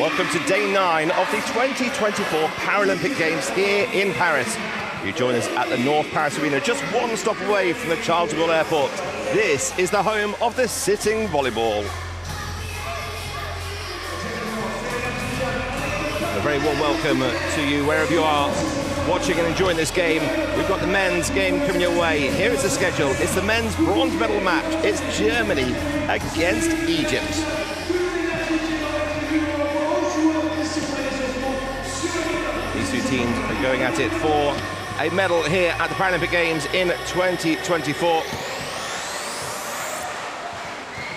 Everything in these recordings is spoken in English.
Welcome to day 9 of the 2024 Paralympic Games here in Paris. You join us at the North Paris Arena, just one stop away from the Charles de Gaulle Airport. This is the home of the sitting volleyball. A very warm welcome to you wherever you are watching and enjoying this game. We've got the men's game coming your way. Here is the schedule. It's the men's bronze medal match. It's Germany against Egypt. These two teams are going at it for a medal here at the Paralympic Games in 2024.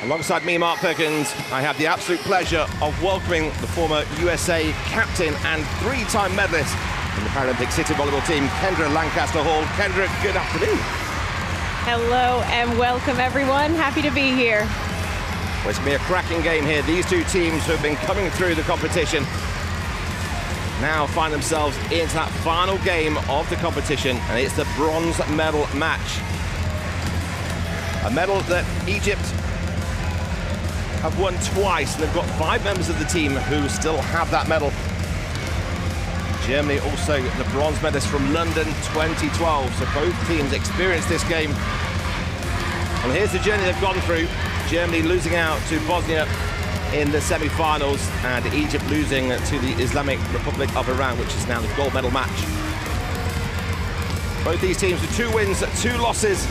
Alongside me, Mark Perkins, I have the absolute pleasure of welcoming the former USA captain and 3-time medalist in the Paralympic City Volleyball team, Kendra Lancaster-Hall. Kendra, good afternoon. Hello and welcome, everyone. Happy to be here. Well, it's going to be a cracking game here. These two teams who have been coming through the competition now find themselves into that final game of the competition, and it's the bronze medal match. A medal that Egypt have won twice, and they've got 5 members of the team who still have that medal. Germany also the bronze medalist from London 2012, so both teams experienced this game. And here's the journey they've gone through. Germany losing out to Bosnia in the semi-finals, and Egypt losing to the Islamic Republic of Iran, which is now the gold medal match. Both these teams with 2 wins, 2 losses,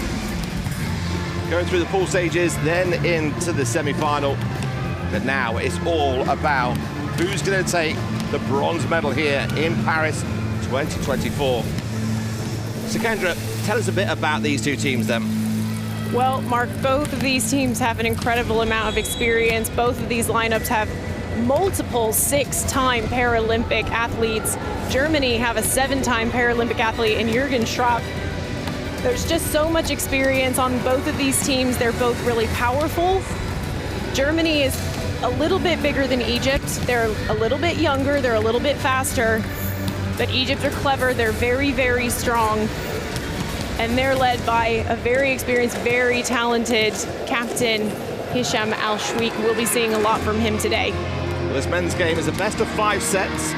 going through the pool stages, then into the semi-final. But now it's all about who's going to take the bronze medal here in Paris 2024. So Kendra, tell us a bit about these two teams then. Well, Mark, both of these teams have an incredible amount of experience. Both of these lineups have multiple 6-time Paralympic athletes. Germany have a 7-time Paralympic athlete in Juergen Schrapp. There's just so much experience on both of these teams. They're both really powerful. Germany is a little bit bigger than Egypt. They're a little bit younger, they're a little bit faster, but Egypt are clever, they're very, very strong. And they're led by a very experienced, very talented captain, Hesham ELSHWIKH. We'll be seeing a lot from him today. Well, this men's game is a best of 5 sets.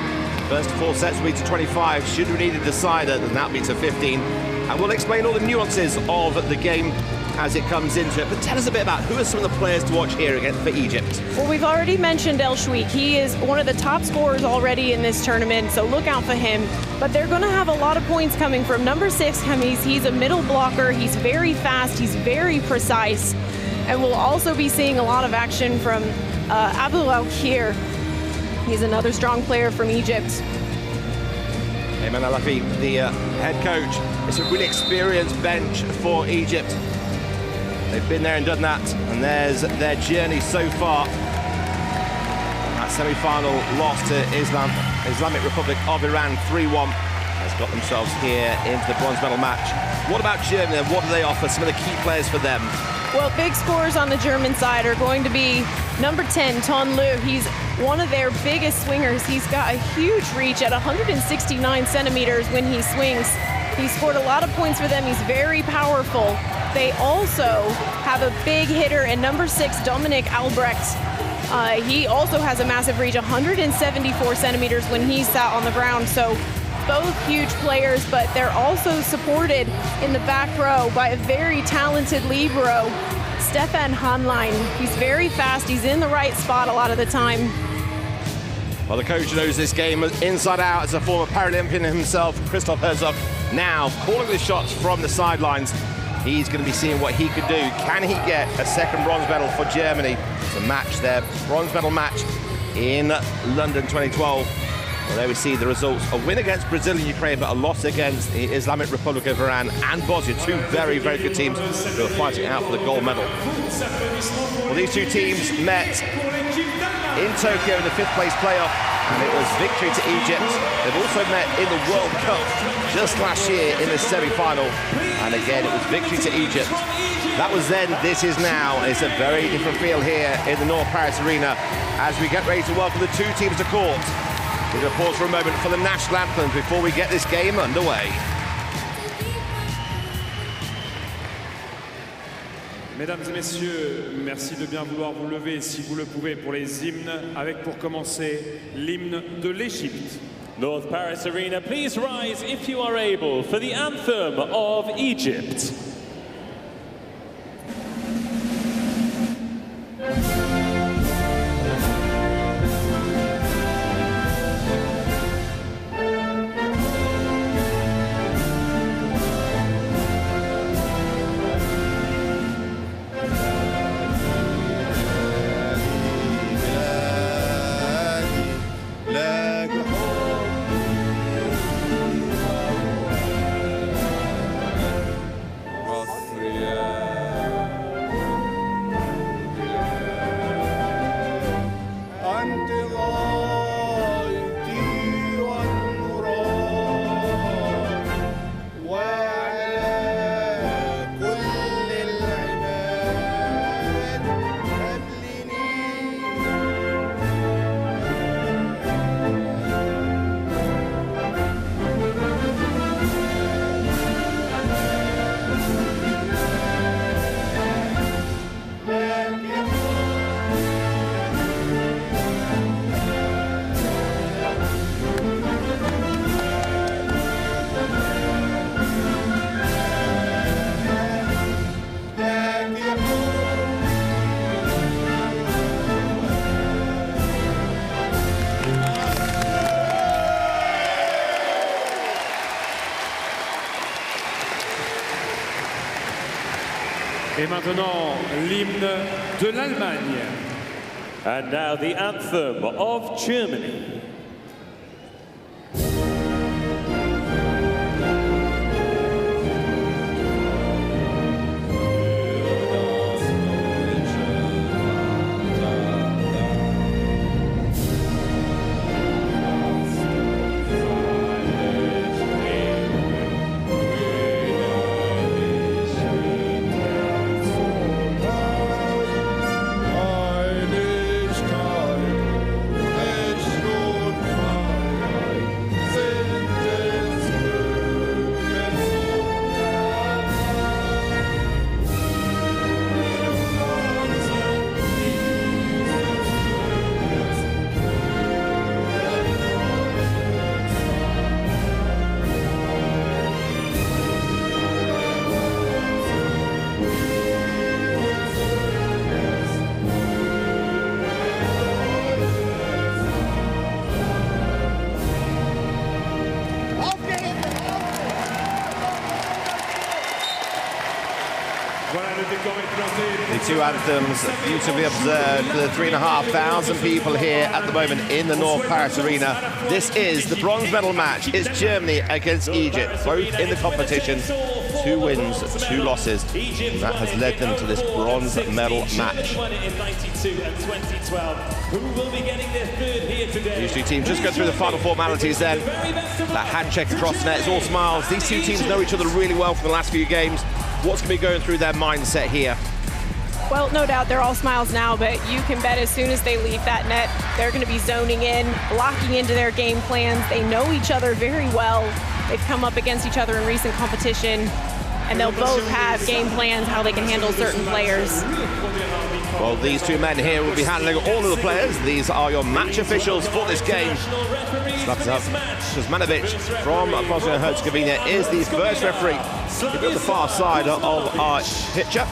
First 4 sets will be to 25. Should we need a decider, then that'll be to 15. And we'll explain all the nuances of the game as it comes into it. But tell us a bit about who are some of the players to watch here again for Egypt. Well, we've already mentioned ELSHWIKH. He is one of the top scorers already in this tournament, so look out for him. But they're going to have a lot of points coming from number 6, KHAMIS. He's a middle blocker. He's very fast. He's very precise. And we'll also be seeing a lot of action from ABOUELKHIR. He's another strong player from Egypt. Ayman Alafi, the head coach. It's a really experienced bench for Egypt. They've been there and done that, and there's their journey so far. That semi-final loss to Islamic Republic of Iran 3-1 has got themselves here into the bronze medal match. What about Germany, and what do they offer? Some of the key players for them? Well, big scores on the German side are going to be number 10, TONLEU. He's one of their biggest swingers. He's got a huge reach at 169 centimeters when he swings. He scored a lot of points for them. He's very powerful. They also have a big hitter in number 6, Dominik ALBRECHT. He also has a massive reach, 174 centimeters when he's sat on the ground. So both huge players, but they're also supported in the back row by a very talented libero, Stefan HAEHNLEIN. He's very fast, he's in the right spot a lot of the time. Well, the coach knows this game inside out as a former Paralympian himself, Christoph Herzog, now calling the shots from the sidelines. He's going to be seeing what he could do. Can he get a second bronze medal for Germany to match their bronze medal match in London 2012? Well, there we see the results. A win against Brazil and Ukraine, but a loss against the Islamic Republic of Iran and Bosnia. 2 very, very good teams who are fighting out for the gold medal. Well, these two teams met in Tokyo in the 5th place playoff, and it was victory to Egypt. They've also met in the World Cup just last year in the semi-final, and again it was victory to Egypt. That was then, this is now. It's a very different feel here in the North Paris Arena as we get ready to welcome the 2 teams to court. We're going to pause for a moment for the national anthem before we get this game underway. Mesdames et messieurs, merci de bien vouloir vous lever si vous le pouvez pour les hymnes, avec pour commencer l'hymne de l'Égypte. North Paris Arena, please rise if you are able for the anthem of Egypt. Et maintenant, l'hymne de l'Allemagne. And now the anthem of Germany. The two anthems beautifully observed. The 3,500 people here at the moment in the North Paris Arena. This is the bronze medal match. It's Germany against Egypt, both in the competition. 2 wins, 2 losses. And that has led them to this bronze medal match. These two teams just go through the final formalities then. That handshake across the net is all smiles. These two teams know each other really well from the last few games. What's going to be going through their mindset here? Well, no doubt they're all smiles now, but you can bet as soon as they leave that net, they're going to be zoning in, locking into their game plans. They know each other very well. They've come up against each other in recent competition, and they'll both have game plans how they can handle certain players. Well, these two men here will be handling all of the players. These are your match officials for this game. Kuzmanovic from Bosnia and Herzegovina is the first referee. He's on the far side of our picture.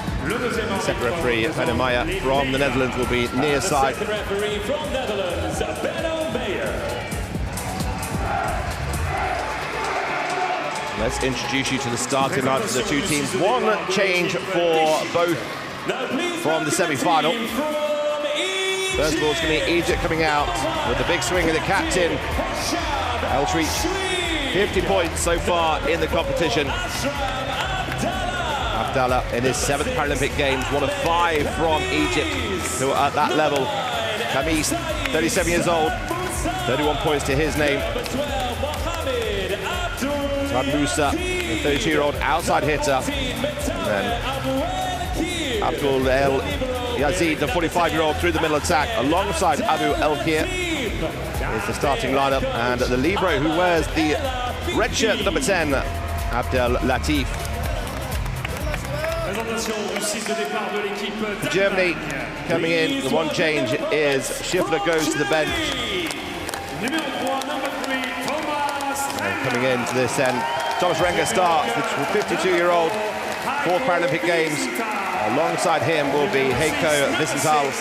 Second referee, Pennemeyer from the Netherlands, will be near side. Let's introduce you to the starting line for the two teams. One change for both from the semi-final. First of all, it's going to be Egypt coming out with the big swing of the captain, ELSHWIKH. 50 points so far in the competition. ABDALLA in his 7th Paralympic Games, one of 5 from Egypt who are at that level. KHAMIS, 37 years old, 31 points to his name. Musa, the 32-year-old outside hitter. And then ABDELAZIZ, the 45-year-old through the middle attack, alongside ABOUELKHIR is the starting lineup. And the Libero, who wears the red shirt, number 10, ABDELAZIZ. Germany coming in, the one change is Schiffler goes to the bench. And coming into this end, Thomas Renger starts, the 52-year-old, 4th Paralympic Games. Alongside him will be Heiko Wiesenthal,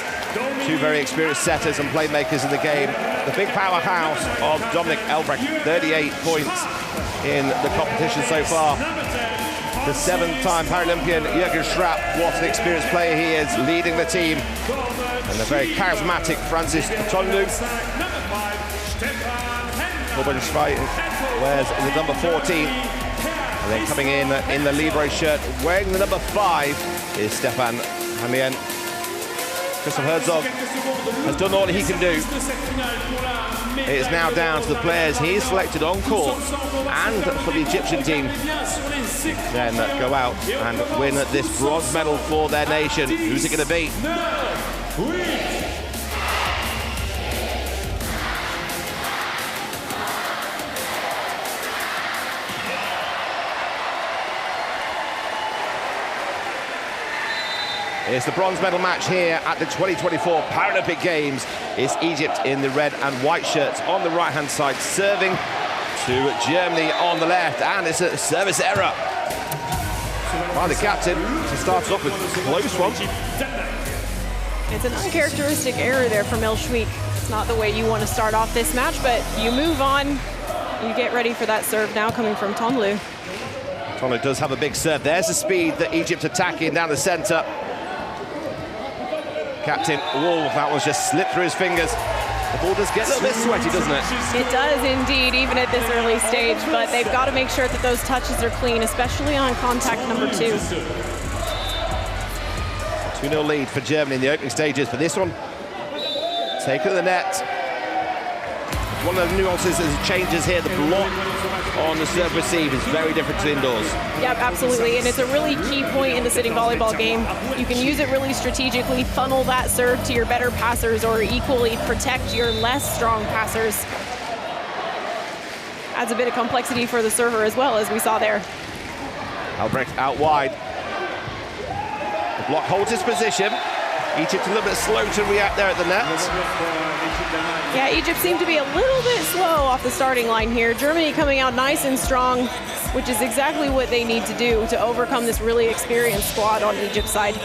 two very experienced setters and playmakers in the game. The big powerhouse of Dominik Albrecht, 38 points in the competition so far. The 7-time Paralympian Juergen Schrapp, what an experienced player he is, leading the team. And the very charismatic Francis TONLEU. Torben wears the number 14. And then coming in the Libero shirt, wearing the number 5 is Stefan. Christoph Herzog has done all he can do. It is now down to the players he's selected on court and for the Egyptian team then go out and win this bronze medal for their nation. Who's it going to be? It's the bronze medal match here at the 2024 Paralympic Games. It's Egypt in the red and white shirts on the right-hand side, serving to Germany on the left, and it's a service error by the captain to start off with a close one. It's an uncharacteristic error there from ELSHWIKH. It's not the way you want to start off this match, but you move on. You get ready for that serve now coming from TONLEU. TONLEU does have a big serve. There's the speed that Egypt attacking down the centre. Captain, that one's just slipped through his fingers. The ball does get a little bit sweaty, doesn't it? It does indeed, even at this early stage, but they've got to make sure that those touches are clean, especially on contact number 2. 2-0 lead for Germany in the opening stages, but this one, taken to the net. One of the nuances is changes here, the block on the serve receive is very different to indoors. Yep, absolutely, and it's a really key point in the sitting volleyball game. You can use it really strategically, funnel that serve to your better passers, or equally protect your less strong passers. Adds a bit of complexity for the server as well, as we saw there. Albrecht out wide. The block holds its position. Egypt a little bit slow to react there at the net. Yeah, Egypt seemed to be a little bit slow off the starting line here. Germany coming out nice and strong, which is exactly what they need to do to overcome this really experienced squad on Egypt's side.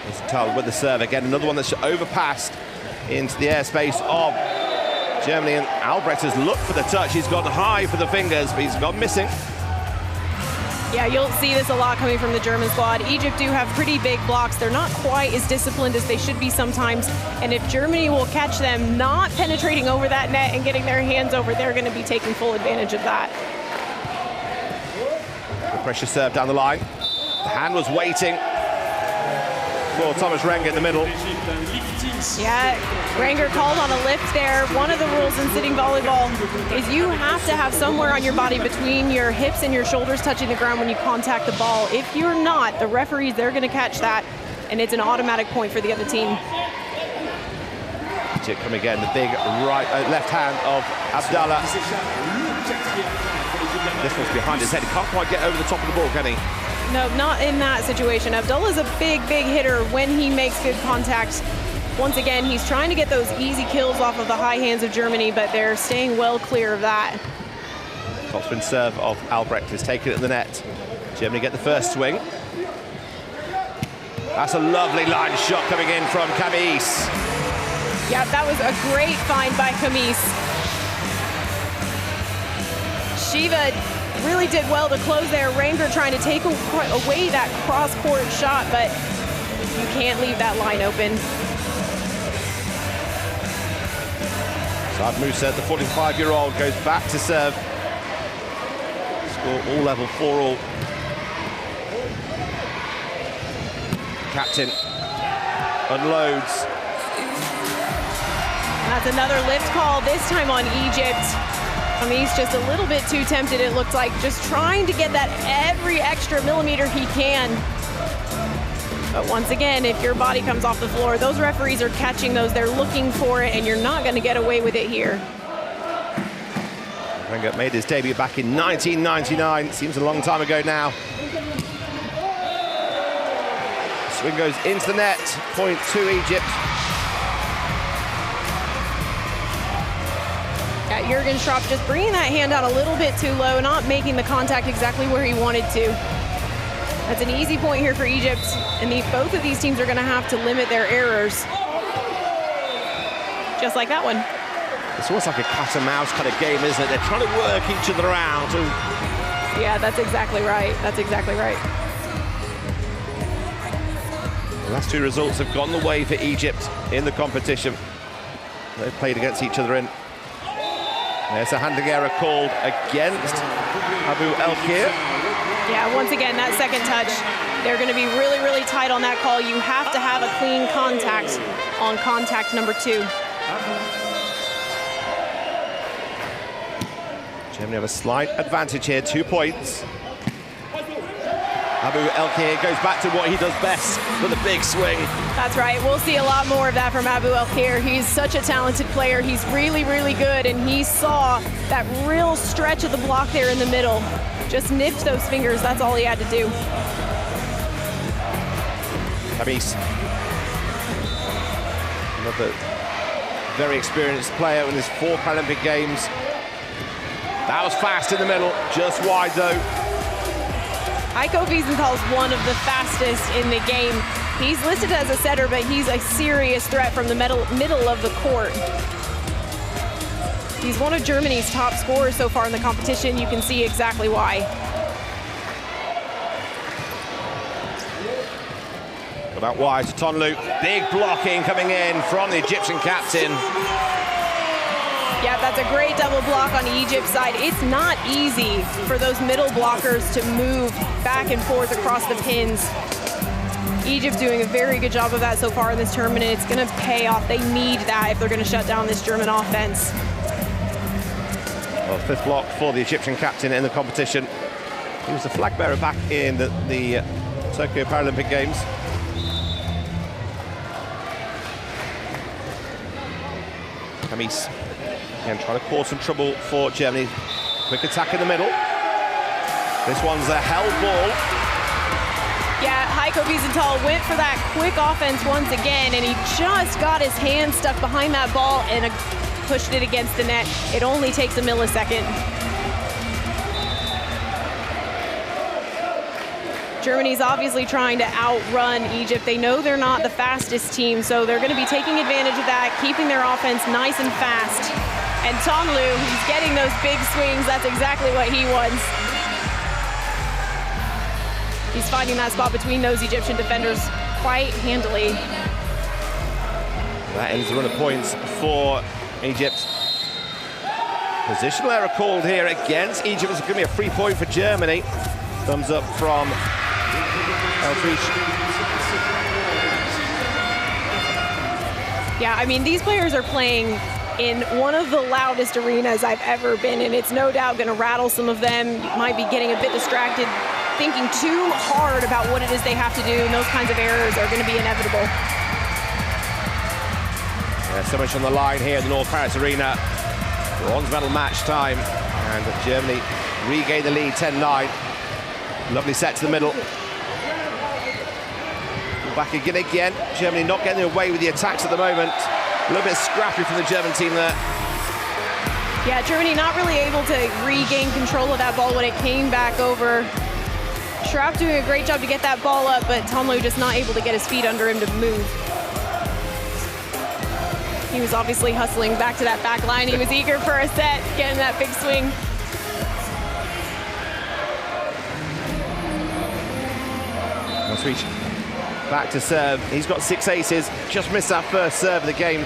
Wiesenthal with the serve again, another one that's overpassed into the airspace of Germany, and Albrecht has looked for the touch. He's gone high for the fingers, but he's gone missing. Yeah, you'll see this a lot coming from the German squad. Egypt do have pretty big blocks. They're not quite as disciplined as they should be sometimes. And if Germany will catch them not penetrating over that net and getting their hands over, they're going to be taking full advantage of that. The pressure serve down the line. The hand was waiting for Thomas Renger in the middle. Yeah, Renger called on a lift there. One of the rules in sitting volleyball is you have to have somewhere on your body between your hips and your shoulders touching the ground when you contact the ball. If you're not, the referees, they're going to catch that, and it's an automatic point for the other team. Come again, the big left hand of Abdallah. This one's behind his head. He can't quite get over the top of the ball, can he? No, not in that situation. Abdullah's a big hitter when he makes good contact. Once again, he's trying to get those easy kills off of the high hands of Germany, but they're staying well clear of that. Topspin serve of Albrecht is taken at the net. Germany get the first swing. That's a lovely line shot coming in from KHAMIS. Yeah, that was a great find by KHAMIS. Shiva really did well to close there. Renger trying to take away that cross-court shot, but you can't leave that line open. Saad Musa, the 45-year-old, goes back to serve. Score all level 4-all. Captain unloads. That's another lift call, this time on Egypt. KHAMIS just a little bit too tempted, it looked like, just trying to get that every extra millimeter he can. But once again, if your body comes off the floor, those referees are catching those, they're looking for it, and you're not going to get away with it here. RENGER made his debut back in 1999. Seems a long time ago now. Swing goes into the net. Point to Egypt. Yeah, Juergen SCHRAPP just bringing that hand out a little bit too low, not making the contact exactly where he wanted to. That's an easy point here for Egypt, and both of these teams are going to have to limit their errors. Just like that one. It's almost like a cat and mouse kind of game, isn't it? They're trying to work each other out. Yeah, that's exactly right. That's exactly right. The last two results have gone the way for Egypt in the competition. They've played against each other in. There's a handling error called against ABOUELKHIR. Yeah, once again, that second touch, they're going to be really, really tight on that call. You have to have a clean contact on contact number 2. Germany have a slight advantage here, 2 points. ABOUELKHIR goes back to what he does best with a big swing. That's right. We'll see a lot more of that from ABOUELKHIR. He's such a talented player. He's really, really good, and he saw that real stretch of the block there in the middle. Just nipped those fingers. That's all he had to do. KHAMIS, another very experienced player in his 4 Paralympic Games. That was fast in the middle, just wide though. Heiko Wiesenthal is one of the fastest in the game. He's listed as a setter, but he's a serious threat from the middle of the court. He's one of Germany's top scorers so far in the competition. You can see exactly why. About wide to TONLEU. Big blocking coming in from the Egyptian captain. Yeah, that's a great double block on Egypt's side. It's not easy for those middle blockers to move back and forth across the pins. Egypt's doing a very good job of that so far in this tournament. It's going to pay off. They need that if they're going to shut down this German offense. Well, 5th block for the Egyptian captain in the competition. He was the flag bearer back in the Tokyo Paralympic Games. KHAMIS again trying to cause some trouble for Germany. Quick attack in the middle. This one's a held ball. Yeah, Heiko Wiesenthal went for that quick offense once again, and he just got his hand stuck behind that ball and pushed it against the net. It only takes a millisecond. Germany's obviously trying to outrun Egypt. They know they're not the fastest team, so they're going to be taking advantage of that, keeping their offense nice and fast. And TONLEU, he's getting those big swings. That's exactly what he wants. He's finding that spot between those Egyptian defenders quite handily. That ends the run of points for Egypt. Positional error called here against Egypt. It's going to be a free point for Germany. Thumbs up from ELSHWIKH. Yeah, I mean, these players are playing in one of the loudest arenas I've ever been in. It's no doubt going to rattle some of them. You might be getting a bit distracted, thinking too hard about what it is they have to do, and those kinds of errors are going to be inevitable. Yeah, so much on the line here in the North Paris Arena. Bronze medal match time, and Germany regain the lead 10-9. Lovely set to the middle. Back again. Germany not getting away with the attacks at the moment. A little bit scrappy from the German team there. Yeah, Germany not really able to regain control of that ball when it came back over. SCHRAPP doing a great job to get that ball up, but TONLEU just not able to get his feet under him to move. He was obviously hustling back to that back line. He was eager for a set, getting that big swing. SCHWIFLER back to serve. He's got 6 aces. Just missed that first serve of the game.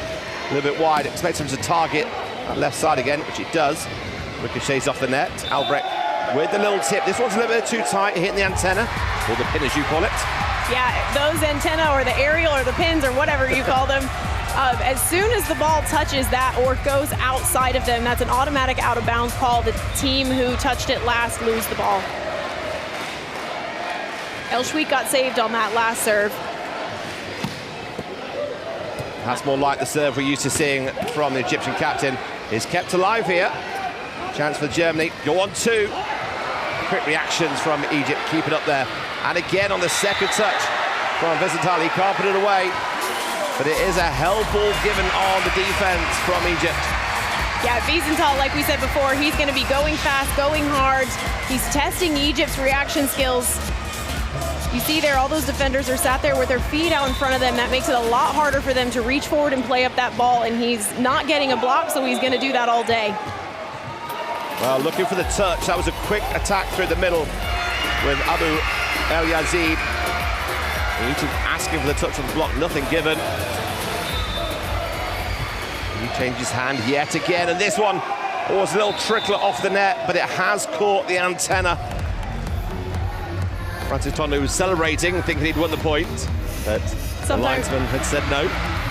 A little bit wide. Expects him to target that left side again, which it does. Ricochets off the net. ALBRECHT with the little tip. This one's a little bit too tight, hitting the antenna, or the pin as you call it. Yeah, those antenna or the aerial or the pins or whatever you call them, as soon as the ball touches that or goes outside of them, that's an automatic out of bounds call. The team who touched it last lose the ball. ELSHWIKH got saved on that last serve. That's more like the serve we're used to seeing from the Egyptian captain. Is kept alive here. Chance for Germany. Go on two. Quick reactions from Egypt. Keep it up there. And again on the second touch from Wiesenthal. He can't put it away. But it is a helpful given on the defense from Egypt. Yeah, Wiesenthal, like we said before, he's going to be going fast, going hard. He's testing Egypt's reaction skills. You see there, all those defenders are sat there with their feet out in front of them. That makes it a lot harder for them to reach forward and play up that ball, and he's not getting a block, so he's going to do that all day. Well, looking for the touch. That was a quick attack through the middle with ABOUELYAZEID. Egypt asking for the touch on the block, nothing given. He changes hand yet again, and this one was a little trickler off the net, but it has caught the antenna. Francis TONLEU was celebrating, thinking he'd won the point, but the linesman had said no.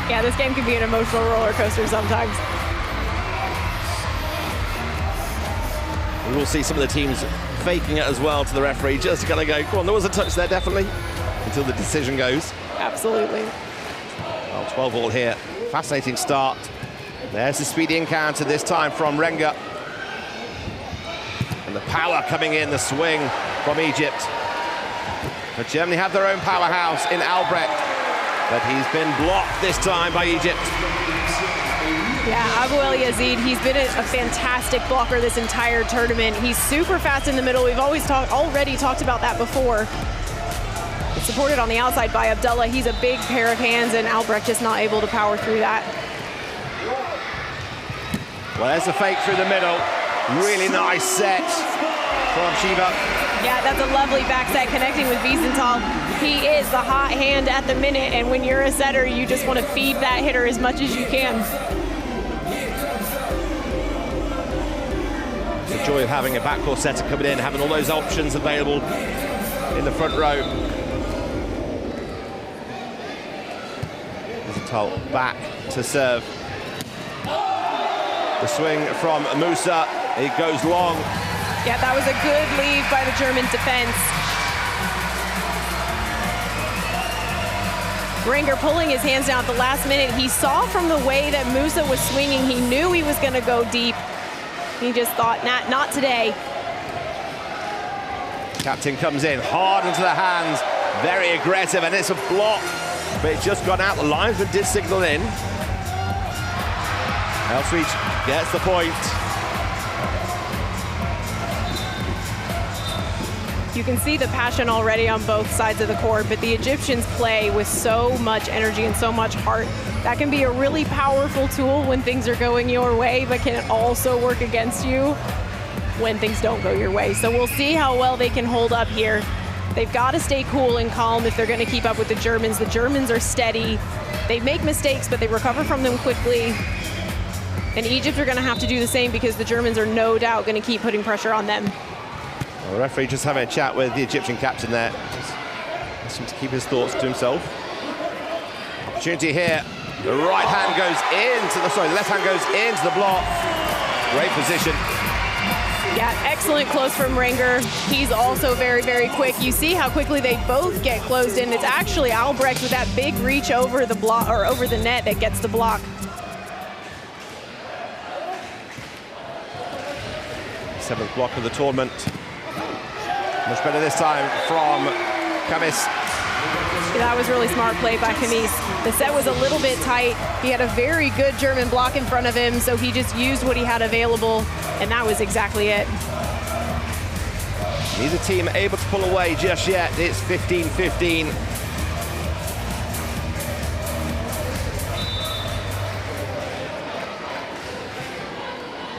Yeah, this game can be an emotional roller coaster sometimes. We will see some of the teams faking it as well to the referee, just gonna go, come on, there was a touch there, definitely, until the decision goes. Absolutely. Well, 12-all here. Fascinating start. There's the speedy encounter this time from RENGER. And the power coming in, the swing from Egypt. But Germany have their own powerhouse in ALBRECHT, but he's been blocked this time by Egypt. Yeah, ABOUELYAZEID, he's been a fantastic blocker this entire tournament. He's super fast in the middle. We've already talked about that before. It's supported on the outside by ABDALLA. He's a big pair of hands, and ALBRECHT just not able to power through that. Well, there's a fake through the middle. Really nice set from SCHIWE. Yeah, that's a lovely back set connecting with Wiesenthal. He is the hot hand at the minute, and when you're a setter, you just want to feed that hitter as much as you can. The joy of having a backcourt setter coming in, having all those options available in the front row. Wiesenthal back to serve. The swing from Musa, it goes long. Yeah, that was a good lead by the German defense. RENGER pulling his hands down at the last minute. He saw from the way that Musa was swinging, he knew he was going to go deep. He just thought, not today. Captain comes in, hard into the hands, very aggressive, and it's a block. But it's just gone out, the linesman did signal in. ELSHWIKH gets the point. You can see the passion already on both sides of the court, but the Egyptians play with so much energy and so much heart. That can be a really powerful tool when things are going your way, but can also work against you when things don't go your way. So we'll see how well they can hold up here. They've got to stay cool and calm if they're going to keep up with the Germans. The Germans are steady. They make mistakes, but they recover from them quickly. And Egypt are going to have to do the same because the Germans are no doubt going to keep putting pressure on them. Well, the referee just having a chat with the Egyptian captain there. Just seems to keep his thoughts to himself. Opportunity here. The right hand goes into the, the left hand goes into the block. Great position. Yeah, excellent close from RENGER. He's also very, very quick. You see how quickly they both get closed in. It's actually ALBRECHT with that big reach over the block or over the net that gets the block. Seventh block of the tournament. Much better this time from KHAMIS. That was really smart play by KHAMIS. The set was a little bit tight. He had a very good German block in front of him, so he just used what he had available, and that was exactly it. Neither team able to pull away just yet. It's 15-15.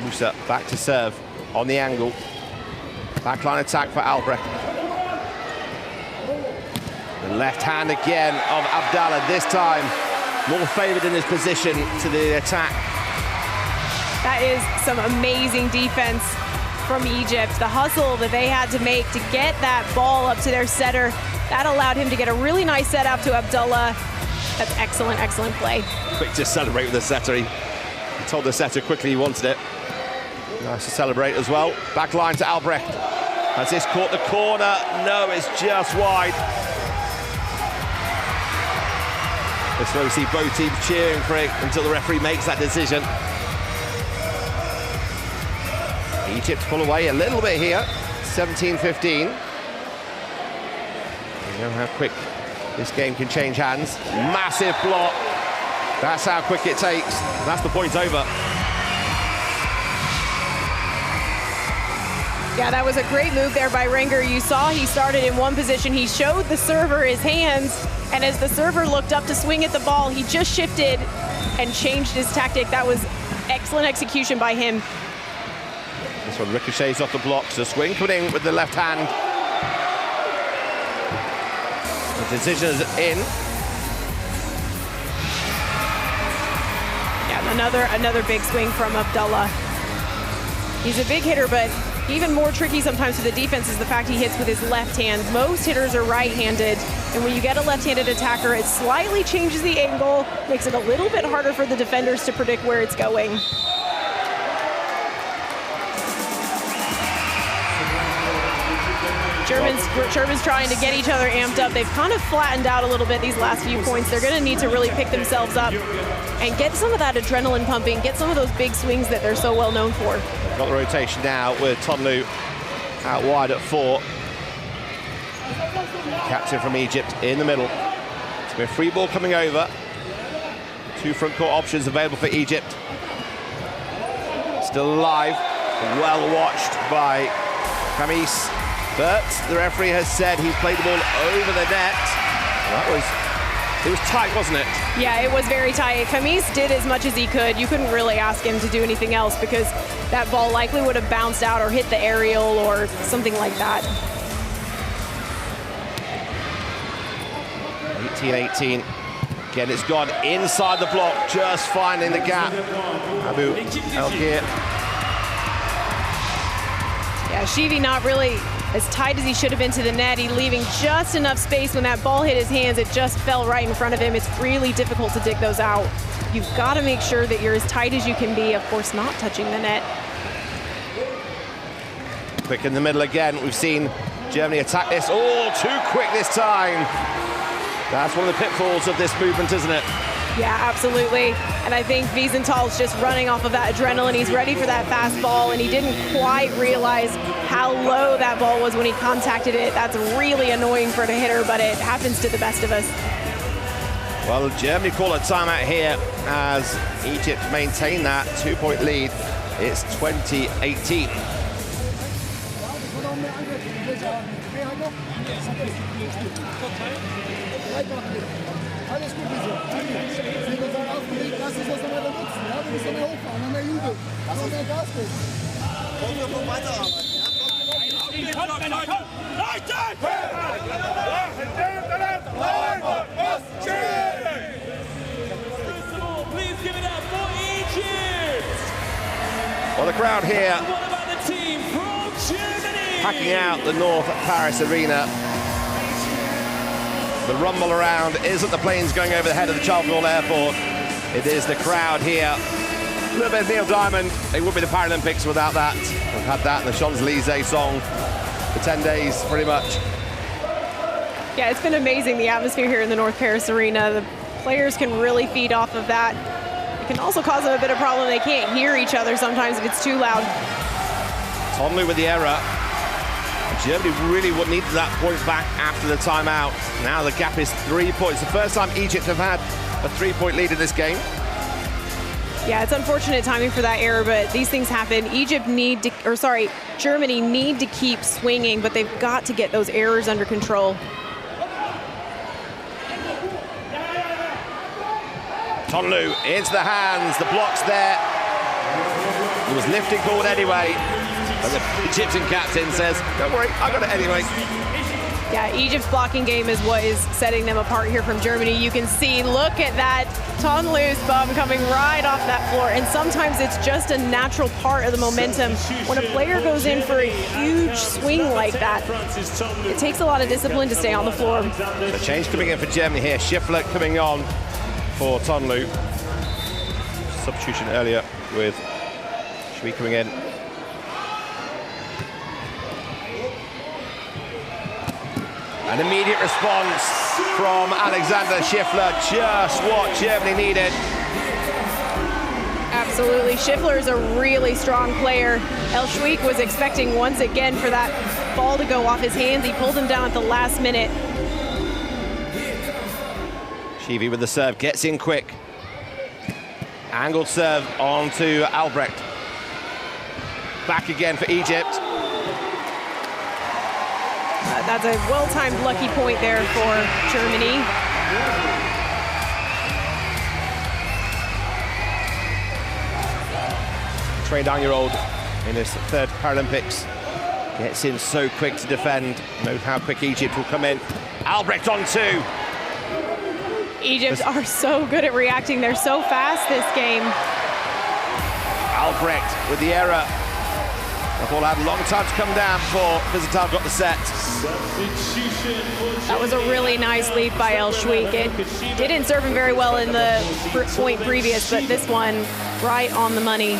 Musa back to serve on the angle. Backline attack for ALBRECHT. The left hand again of ABDALLA, this time more favored in his position to the attack. That is some amazing defense from Egypt. The hustle that they had to make to get that ball up to their setter, that allowed him to get a really nice set up to ABDALLA. That's excellent, excellent play. Quick to celebrate with the setter. He told the setter quickly he wanted it. Nice to celebrate as well. Back line to ALBRECHT. Has this caught the corner? No, it's just wide. This is where we see both teams cheering for it until the referee makes that decision. Egypt pull away a little bit here, 17-15. You know how quick this game can change hands. Massive block. That's how quick it takes. That's the point over. Yeah, that was a great move there by RENGER. You saw he started in one position. He showed the server his hands, and as the server looked up to swing at the ball, he just shifted and changed his tactic. That was excellent execution by him. This one ricochets off the blocks. The swing coming in with the left hand. The decision is in. Yeah, another big swing from ABDALLA. He's a big hitter, but even more tricky sometimes for the defense is the fact he hits with his left hand. Most hitters are right-handed, and when you get a left-handed attacker, it slightly changes the angle, makes it a little bit harder for the defenders to predict where it's going. Germans trying to get each other amped up. They've kind of flattened out a little bit these last few points. They're going to need to really pick themselves up and get some of that adrenaline pumping, get some of those big swings that they're so well known for. Got the rotation now with TONLEU out wide at 4. Captain from Egypt in the middle. It's been a free ball coming over. 2 front court options available for Egypt. Still alive, well watched by KHAMIS. But the referee has said he's played the ball over the net. It was tight, wasn't it? Yeah, it was very tight. KHAMIS did as much as he could. You couldn't really ask him to do anything else because that ball likely would have bounced out or hit the aerial or something like that. 18-18. Again, it's gone inside the block, just finding the gap. ABOUELKHIR. Yeah, SCHIWE not really as tight as he should have been to the net. He leaving just enough space. When that ball hit his hands, it just fell right in front of him. It's really difficult to dig those out. You've got to make sure that you're as tight as you can be, of course, not touching the net. Quick in the middle again. We've seen Germany attack this. Oh, too quick this time. That's one of the pitfalls of this movement, isn't it? Yeah, absolutely. And I think Wiesenthal's just running off of that adrenaline. He's ready for that fast ball, and he didn't quite realize how low that ball was when he contacted it. That's really annoying for the hitter, but it happens to the best of us. Well, Germany call a timeout here as Egypt maintain that 2-point lead. It's 20-18. Please give it up for Egypt. Well, the crowd here What about the team from Germany? packing out the North Paris arena. The rumble around isn't the planes going over the head of the Charles de Gaulle Airport. It is the crowd here. A little bit of Neil Diamond. It would be the Paralympics without that. We've had that in the Champs-Élysées song for 10 days, pretty much. Yeah, it's been amazing, the atmosphere here in the North Paris arena. The players can really feed off of that. It can also cause them a bit of problem. They can't hear each other sometimes if it's too loud. TONLEU with the error. Germany really would need that point back after the timeout. Now the gap is 3 points. The first time Egypt have had a 3-point lead in this game. Yeah, it's unfortunate timing for that error, but these things happen. Germany need to keep swinging, but they've got to get those errors under control. TONLEU into the hands, the block's there. It was lifting forward anyway. And the Egyptian captain says, don't worry, I got it anyway. Yeah, Egypt's blocking game is what is setting them apart here from Germany. You can see, look at that, TONLEU's bum coming right off that floor. And sometimes it's just a natural part of the momentum. When a player goes in for a huge swing like that, it takes a lot of discipline to stay on the floor. The change coming in for Germany here. SCHIFFLER coming on for TONLEU. Substitution earlier with SCHIWE coming in. An immediate response from Alexander SCHIFFLER, just what Germany needed. Absolutely. SCHIFFLER is a really strong player. ELSHWIKH was expecting once again for that ball to go off his hands. He pulled him down at the last minute. SCHIWE with the serve, gets in quick. Angled serve onto Albrecht. Back again for Egypt. That's a well-timed lucky point there for Germany. 29-year-old in his third Paralympics. Gets in so quick to defend. Knows how quick Egypt will come in. Albrecht on two. Egypt are so good at reacting. They're so fast this game. Albrecht with the error. The ball had a long time to come down before WIESENTHAL got the set. That was a really nice lead by ELSHWIKH. It didn't serve him very well in the point previous, but this one right on the money.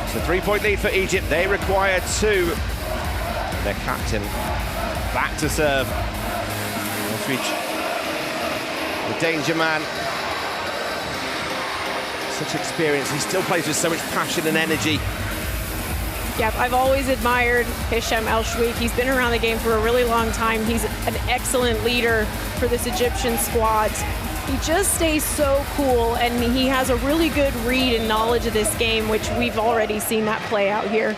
It's a 3-point lead for Egypt. They require 2. Their captain back to serve. The danger man. Such experience. He still plays with so much passion and energy. Yep, I've always admired Hesham ELSHWIKH. He's been around the game for a really long time. He's an excellent leader for this Egyptian squad. He just stays so cool, and he has a really good read and knowledge of this game, which we've already seen that play out here.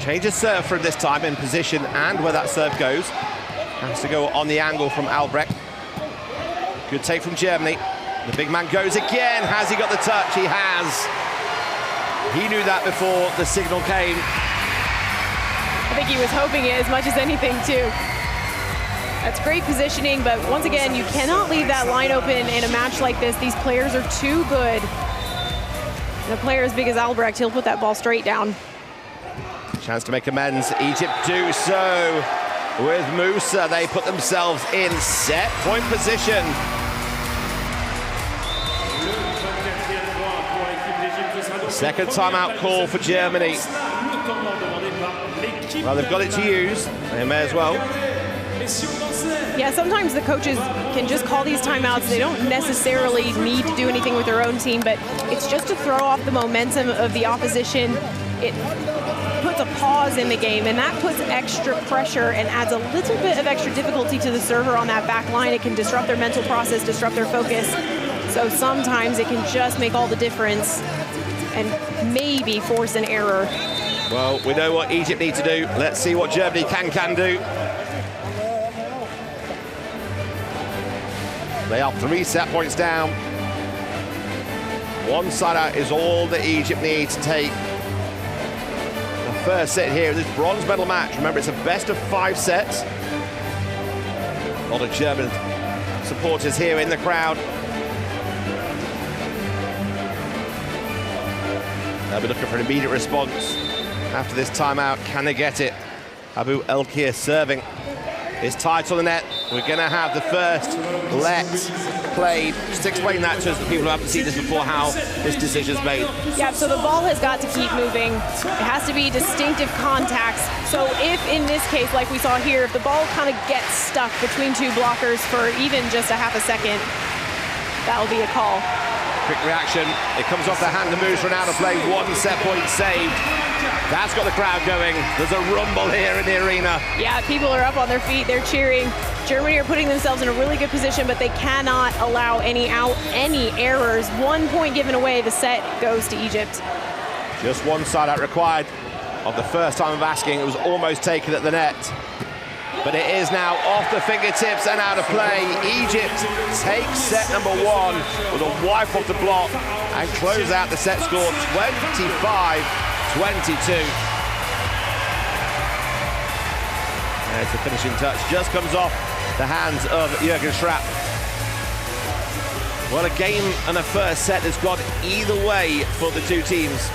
Change of serve from this time in position and where that serve goes. Has to go on the angle from Albrecht. Good take from Germany. The big man goes again. Has he got the touch? He has. He knew that before the signal came. I think he was hoping it as much as anything, too. That's great positioning, but once again, you cannot leave that line open in a match like this. These players are too good. And a player as big as Albrecht, he'll put that ball straight down. Chance to make amends. Egypt do so. With Musa, they put themselves in set point position. Second timeout call for Germany. Well, they've got it to use. They may as well. Yeah, sometimes the coaches can just call these timeouts. They don't necessarily need to do anything with their own team, but it's just to throw off the momentum of the opposition. It puts a pause in the game, and that puts extra pressure and adds a little bit of extra difficulty to the server on that back line. It can disrupt their mental process, disrupt their focus. So sometimes it can just make all the difference and maybe force an error. Well, we know what Egypt need to do. Let's see what Germany can do. They are 3 set points down. 1 side out is all that Egypt needs to take the first set here in this bronze medal match. Remember, it's a best of 5 sets. A lot of German supporters here in the crowd. They'll be looking for an immediate response after this timeout. Can they get it? ABOUELKHIR serving. It's tied to the net. We're going to have the first let played. Just explain that to us, the people who haven't seen this before, how this decision's made. Yeah, so the ball has got to keep moving. It has to be distinctive contacts. So if, in this case, like we saw here, if the ball kind of gets stuck between 2 blockers for even just a half a second, that'll be a call. Quick reaction. It comes off the hand and moves for an out of play. 1 set point saved. That's got the crowd going. There's a rumble here in the arena. Yeah, people are up on their feet. They're cheering. Germany are putting themselves in a really good position, but they cannot allow any errors. 1 point given away. The set goes to Egypt. Just 1 side out required. Of the first time of asking, it was almost taken at the net. But it is now off the fingertips and out of play. Egypt takes set number 1 with a wipe off the block and close out the set score 25-22. There's the finishing touch. Just comes off the hands of Juergen SCHRAPP. Well, a game and a first set has gone either way for the 2 teams.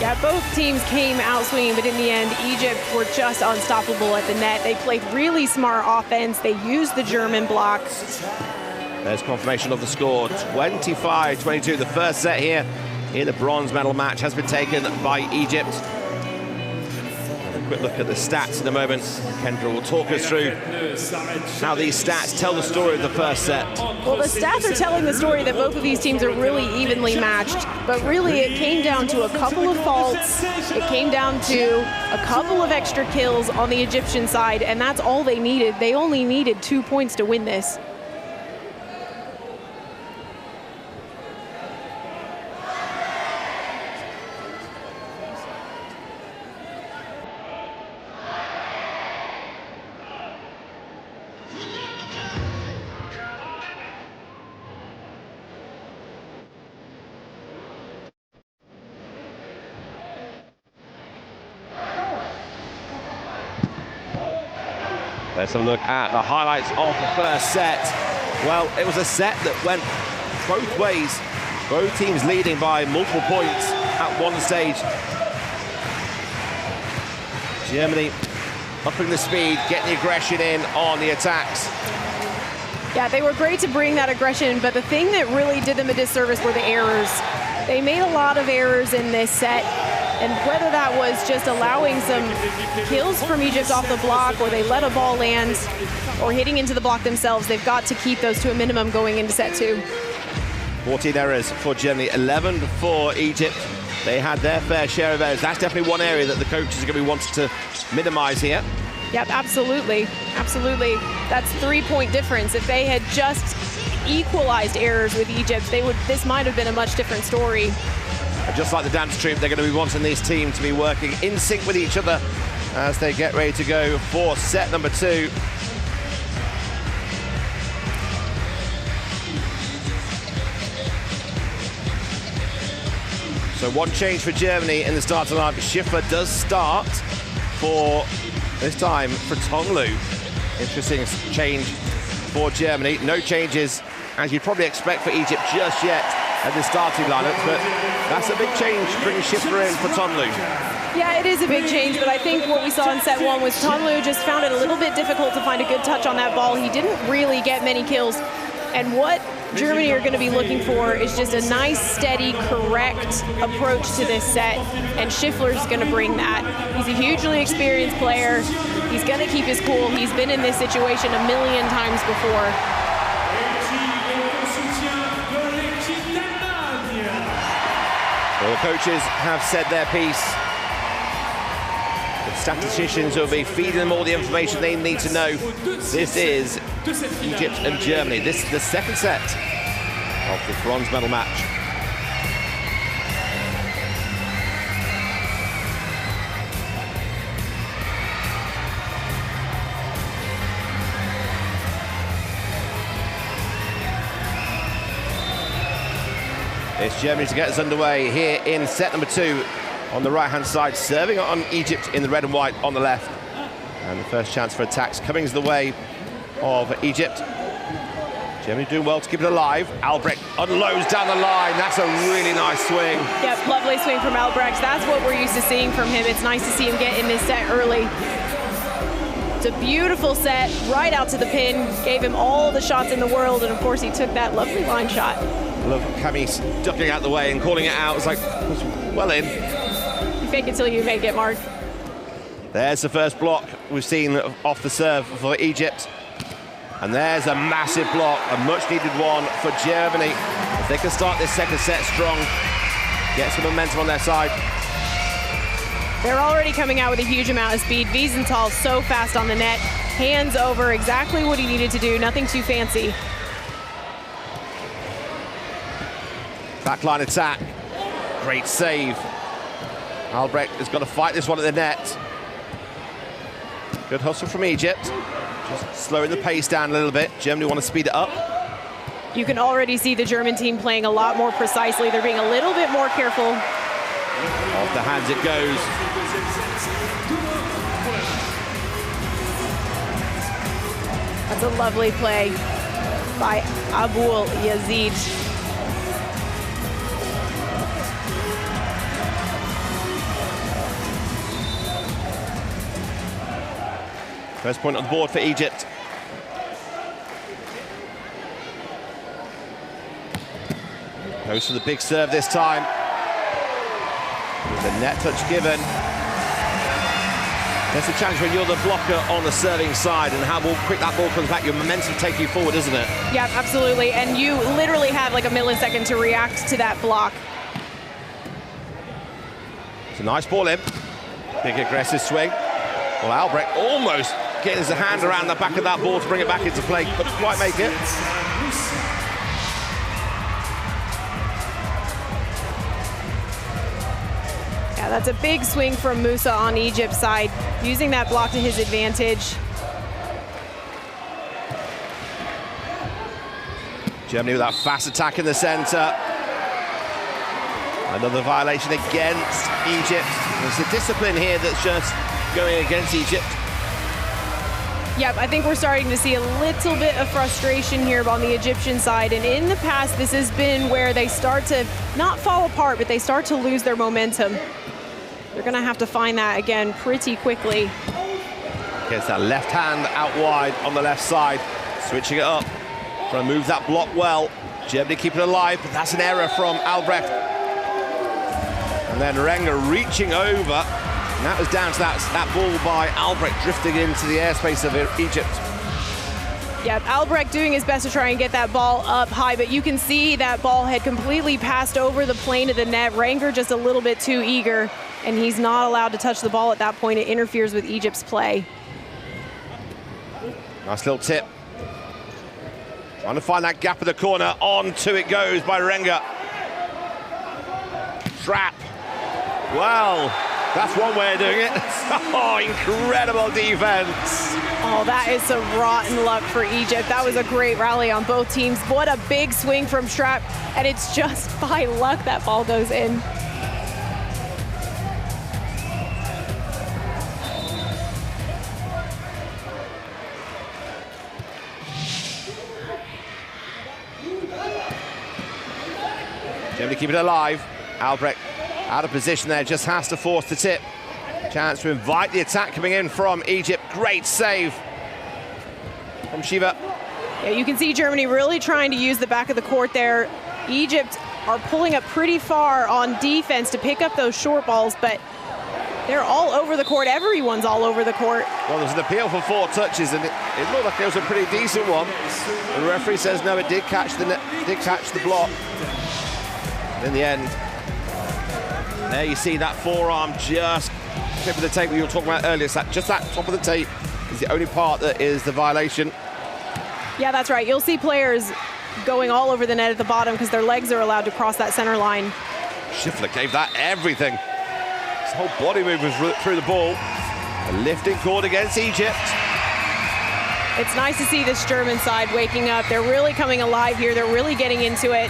Yeah, both teams came out swinging, but in the end, Egypt were just unstoppable at the net. They played really smart offense. They used the German block. There's confirmation of the score, 25-22, the first set here Here, the bronze medal match has been taken by Egypt. Quick look at the stats in a moment. Kendra will talk us through how these stats tell the story of the first set. Well, the stats are telling the story that both of these teams are really evenly matched, but really it came down to a couple of faults. It came down to a couple of extra kills on the Egyptian side, and that's all they needed. They only needed 2 points to win this. Let's have a look at the highlights of the first set. Well, it was a set that went both ways. Both teams leading by multiple points at one stage. Germany upping the speed, getting the aggression in on the attacks. Yeah, they were great to bring that aggression, but the thing that really did them a disservice were the errors. They made a lot of errors in this set, and whether that was just allowing some kills from Egypt off the block, or they let a ball land, or hitting into the block themselves, they've got to keep those to a minimum going into set 2. 14 errors for Germany, 11 for Egypt. They had their fair share of errors. That's definitely one area that the coaches are going to be wanting to minimize here. Yep, absolutely, absolutely. That's 3-point difference. If they had just equalized errors with Egypt, this might have been a much different story. And just like the dance troupe, they're going to be wanting these teams to be working in sync with each other as they get ready to go for set number 2. So one change for Germany in the starting lineup. SCHIFFLER does start for this time for TONLEU. Interesting change for Germany. No changes, as you'd probably expect for Egypt just yet at the starting lineup, but that's a big change, bringing SCHIFFLER in for TONLEU. Yeah, it is a big change, but I think what we saw in set 1 was TONLEU just found it a little bit difficult to find a good touch on that ball. He didn't really get many kills, and what Germany are going to be looking for is just a nice, steady, correct approach to this set, and SCHIFFLER's going to bring that. He's a hugely experienced player. He's going to keep his cool. He's been in this situation a million times before. Well, the coaches have said their piece. The statisticians will be feeding them all the information they need to know. This is Egypt and Germany. This is the second set of the bronze medal match. It's Germany to get us underway here in set number 2 on the right-hand side, serving on Egypt in the red and white on the left. And the first chance for attacks coming the way of Egypt. Germany doing well to keep it alive. Albrecht unloads down the line. That's a really nice swing. Yep, lovely swing from Albrecht. That's what we're used to seeing from him. It's nice to see him get in this set early. It's a beautiful set, right out to the pin. Gave him all the shots in the world, and of course he took that lovely line shot. I love KHAMIS ducking out the way and calling it out. It's like, well in. You fake it till you make it, Mark. There's the first block we've seen off the serve for Egypt. And there's a massive block, a much-needed one for Germany. If they can start this second set strong, get some momentum on their side. They're already coming out with a huge amount of speed. Wiesenthal so fast on the net. Hands over, exactly what he needed to do, nothing too fancy. Backline attack, great save. Albrecht has got to fight this one at the net. Good hustle from Egypt. Just slowing the pace down a little bit. Germany want to speed it up. You can already see the German team playing a lot more precisely. They're being a little bit more careful. Off the hands it goes. That's a lovely play by ABOUELYAZEID. First point on the board for Egypt. Goes for the big serve this time. With the net touch given. That's the challenge when you're the blocker on the serving side and how quick that ball comes back. Your momentum takes you forward, isn't it? Yeah, absolutely. And you literally have like a millisecond to react to that block. It's a nice ball in. Big aggressive swing. Well, Albrecht almost getting his hand around the back of that ball to bring it back into play. Couldn't quite make it. Yeah, that's a big swing from Musa on Egypt's side, using that block to his advantage. Germany with that fast attack in the center. Another violation against Egypt. There's a discipline here that's just going against Egypt. Yep, I think we're starting to see a little bit of frustration here on the Egyptian side. And in the past, this has been where they start to not fall apart, but they start to lose their momentum. They're going to have to find that again pretty quickly. Gets that left hand out wide on the left side. Switching it up. Trying to move that block well. Germany keeping it alive, but that's an error from Albrecht. And then RENGER reaching over. And that was down to that ball by Albrecht drifting into the airspace of Egypt. Yep, Albrecht doing his best to try and get that ball up high, but you can see that ball had completely passed over the plane of the net. RENGER just a little bit too eager, and he's not allowed to touch the ball at that point. It interferes with Egypt's play. Nice little tip. Trying to find that gap in the corner. On to it goes by RENGER. SCHRAPP. Well, that's one way of doing it. Oh, incredible defense. Oh, that is some rotten luck for Egypt. That was a great rally on both teams. What a big swing from SCHRAPP, and it's just by luck that ball goes in. Germany keep it alive. Albrecht out of position there, just has to force the tip. Chance to invite the attack coming in from Egypt. Great save from SCHIWE. Yeah, you can see Germany really trying to use the back of the court there. Egypt are pulling up pretty far on defense to pick up those short balls, but they're all over the court. Everyone's all over the court. Well, there's an appeal for 4 touches, and it looked like it was a pretty decent one. The referee says no, it did catch the block. In the end, there you see that forearm just tip of the tape we were talking about earlier. So just that top of the tape is the only part that is the violation. Yeah, that's right. You'll see players going all over the net at the bottom because their legs are allowed to cross that center line. SCHIFFLER gave that everything. His whole body movement was through the ball. A lifting chord against Egypt. It's nice to see this German side waking up. They're really coming alive here. They're really getting into it.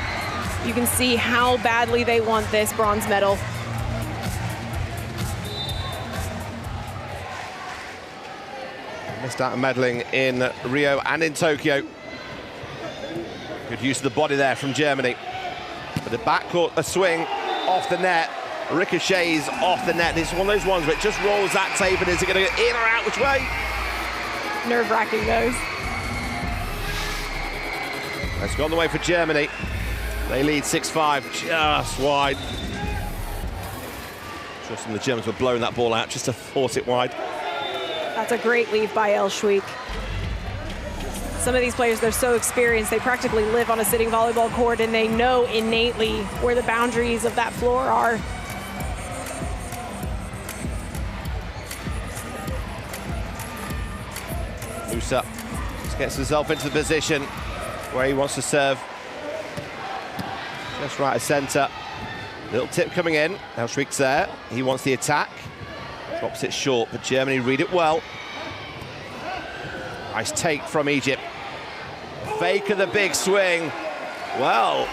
You can see how badly they want this bronze medal. Missed out on medaling in Rio and in Tokyo. Good use of the body there from Germany. But the backcourt, a swing off the net, ricochets off the net. It's one of those ones where it just rolls that tape, and is it going to go in or out? Which way? Nerve-wracking those. That's gone the way for Germany. They lead 6-5, just wide. I'm sure some of the Germans were blowing that ball out just to force it wide. That's a great leave by ELSHWIKH. Some of these players, they're so experienced, they practically live on a sitting volleyball court, and they know innately where the boundaries of that floor are. Musa just gets himself into the position where he wants to serve. Just right of centre. Little tip coming in. ELSHWIKH's there. He wants the attack. Drops it short, but Germany read it well. Nice take from Egypt. Fake of the big swing. Well,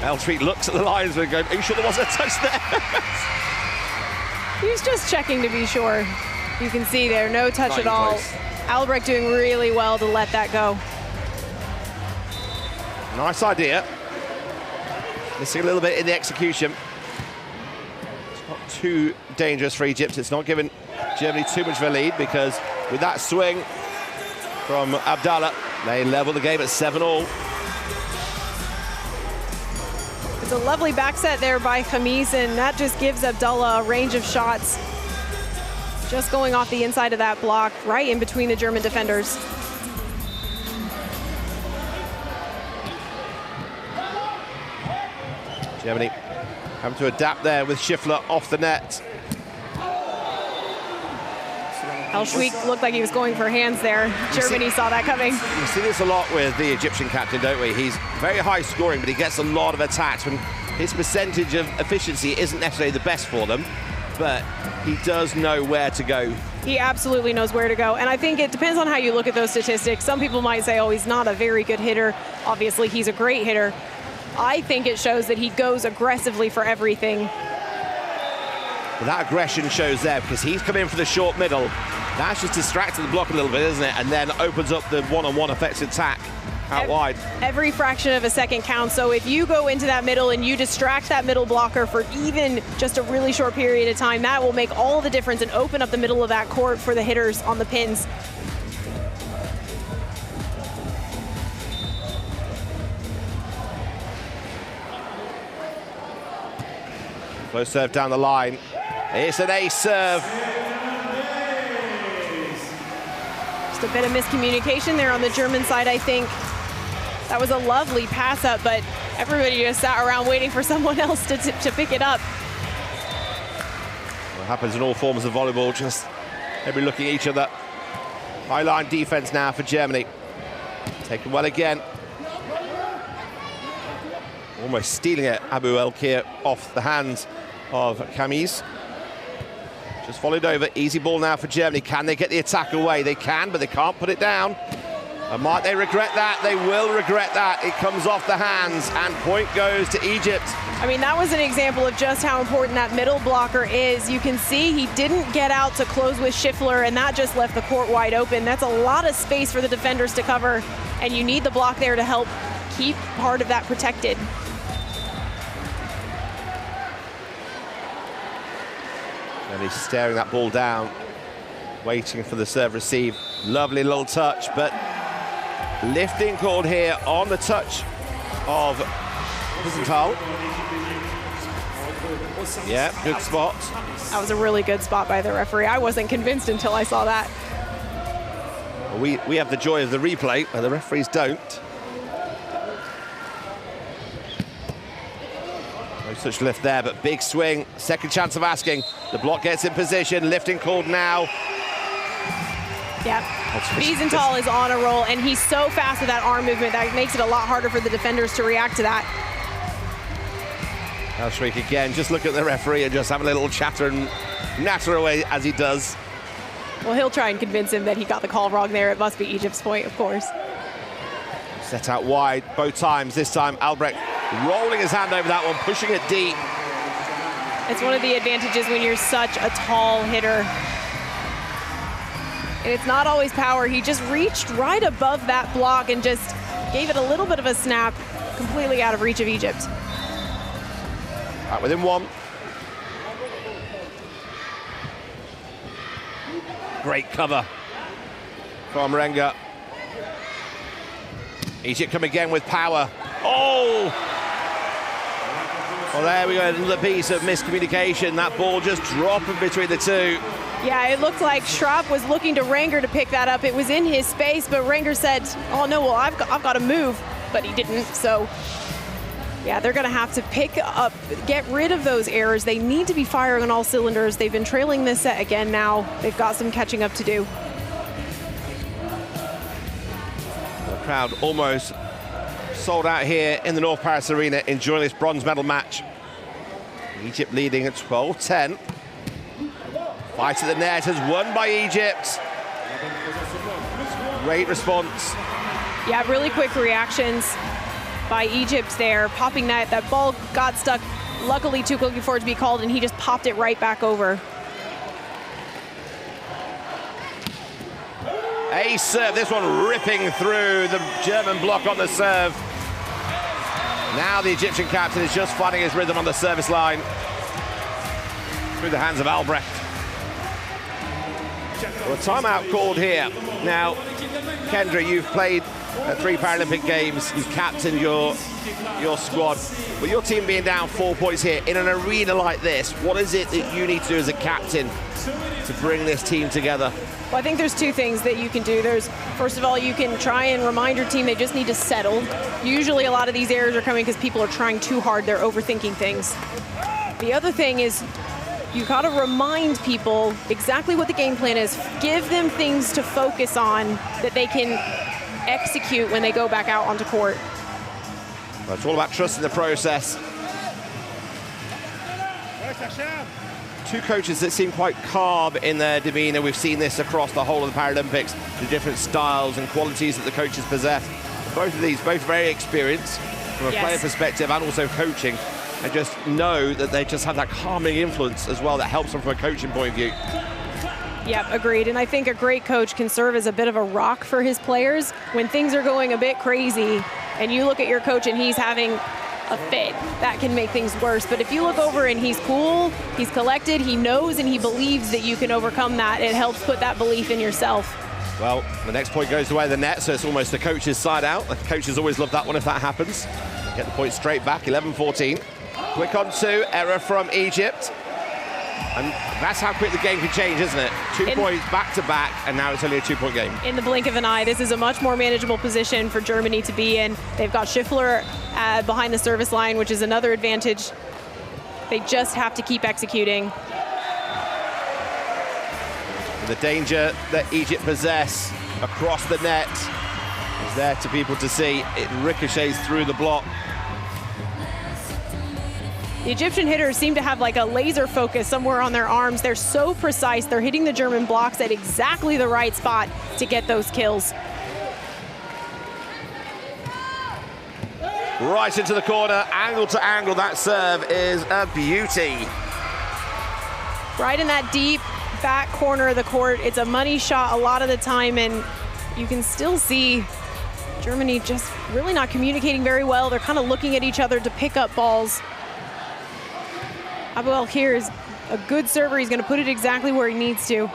ELSHWIKH looks at the linesman going, are you sure there wasn't a touch there? He's just checking to be sure. You can see there, no touch at all. Place. Albrecht doing really well to let that go. Nice idea. Missing a little bit in the execution. It's not too dangerous for Egypt. It's not giving Germany too much of a lead, because with that swing from ABDALLA, they level the game at 7-all. It's It's a lovely back set there by KHAMIS, and that just gives ABDALLA a range of shots. Just going off the inside of that block, right in between the German defenders. Germany having to adapt there with SCHIFFLER off the net. ELSHWIKH looked like he was going for hands there. Germany saw that coming. We see this a lot with the Egyptian captain, don't we? He's very high scoring, but he gets a lot of attacks when his percentage of efficiency isn't necessarily the best for them, but he does know where to go. He absolutely knows where to go, and I think it depends on how you look at those statistics. Some people might say, oh, he's not a very good hitter. Obviously, he's a great hitter. I think it shows that he goes aggressively for everything. Well, that aggression shows there because he's come in for the short middle. That's just distracted the block a little bit, isn't it? And then opens up the one-on-one effective attack out wide. Every fraction of a second counts. So if you go into that middle and you distract that middle blocker for even just a really short period of time, that will make all the difference and open up the middle of that court for the hitters on the pins. Close serve down the line. It's an ace serve. Just a bit of miscommunication there on the German side, I think. That was a lovely pass up, but everybody just sat around waiting for someone else to pick it up. What happens in all forms of volleyball, just everybody looking at each other. High line defense now for Germany. Taken well again. Almost stealing it, ABOUELKHIR off the hands of KHAMIS. Just followed over, easy ball now for Germany. Can they get the attack away? They can, but they can't put it down. And might they regret that? They will regret that. It comes off the hands, and point goes to Egypt. I mean, that was an example of just how important that middle blocker is. You can see he didn't get out to close with SCHIFFLER, and that just left the court wide open. That's a lot of space for the defenders to cover, and you need the block there to help keep part of that protected. And he's staring that ball down, waiting for the serve receive. Lovely little touch, but lifting called here on the touch of WIESENTHAL. Yeah, good spot. That was a really good spot by the referee. I wasn't convinced until I saw that. We have the joy of the replay, and the referees don't. No such lift there, but big swing. Second chance of asking. The block gets in position. Lifting called now. Yep. WIESENTHAL is on a roll, and he's so fast with that arm movement that makes it a lot harder for the defenders to react to that. ELSHWIKH again, just look at the referee and just have a little chatter and natter away as he does. Well, he'll try and convince him that he got the call wrong there. It must be Egypt's point, of course. Set out wide both times. This time, Albrecht rolling his hand over that one, pushing it deep. It's one of the advantages when you're such a tall hitter. And it's not always power. He just reached right above that block and just gave it a little bit of a snap, completely out of reach of Egypt. Right within one. Great cover from RENGER. Egypt come again with power. Oh! Well, there we go, another piece of miscommunication. That ball just dropping between the two. Yeah, it looked like SCHRAPP was looking to RENGER to pick that up. It was in his space, but RENGER said, oh no, well, I've got to move, but he didn't, so. Yeah, they're gonna have to pick up, get rid of those errors. They need to be firing on all cylinders. They've been trailing this set again now. They've got some catching up to do. The crowd almost sold out here in the North Paris Arena, enjoying this bronze medal match. Egypt leading at 12-10. Fight at the net is won by Egypt. Great response. Yeah, really quick reactions by Egypt there, popping that ball got stuck luckily too quickly for it to be called, and he just popped it right back over. Ace serve, this one ripping through the German block on the serve. Now the Egyptian captain is just finding his rhythm on the service line. Through the hands of Albrecht. Well, timeout called here. Now, Kendra, you've played 3 Paralympic games, you've captained your squad. With your team being down 4 points here, in an arena like this, what is it that you need to do as a captain to bring this team together? Well, I think there's 2 things that you can do. First of all, you can try and remind your team they just need to settle. Usually a lot of these errors are coming because people are trying too hard, they're overthinking things. The other thing is you gotta remind people exactly what the game plan is. Give them things to focus on that they can execute when they go back out onto court. Well, it's all about trusting the process. 2 coaches that seem quite calm in their demeanor. We've seen this across the whole of the Paralympics, the different styles and qualities that the coaches possess. Both of these, both very experienced from a player perspective and also coaching, and just know that they just have that calming influence as well that helps them from a coaching point of view. Yep, agreed. And I think a great coach can serve as a bit of a rock for his players when things are going a bit crazy and you look at your coach and he's having a fit, that can make things worse. But if you look over and he's cool, he's collected, he knows and he believes that you can overcome that, it helps put that belief in yourself. Well, the next point goes away the net, so it's almost the coach's side out. The coaches always love that one if that happens. Get the point straight back, 11-14. Quick on 2, error from Egypt. And that's how quick the game can change, isn't it? 2 points back to back, and now it's only a 2-point game. In the blink of an eye, this is a much more manageable position for Germany to be in. They've got SCHIFFLER behind the service line, which is another advantage. They just have to keep executing. The danger that Egypt possess across the net is there to people to see. It ricochets through the block. The Egyptian hitters seem to have like a laser focus somewhere on their arms. They're so precise. They're hitting the German blocks at exactly the right spot to get those kills. Right into the corner, angle to angle. That serve is a beauty. Right in that deep back corner of the court. It's a money shot a lot of the time, and you can still see Germany just really not communicating very well. They're kind of looking at each other to pick up balls. ABOUELKHIR is a good server. He's going to put it exactly where he needs to.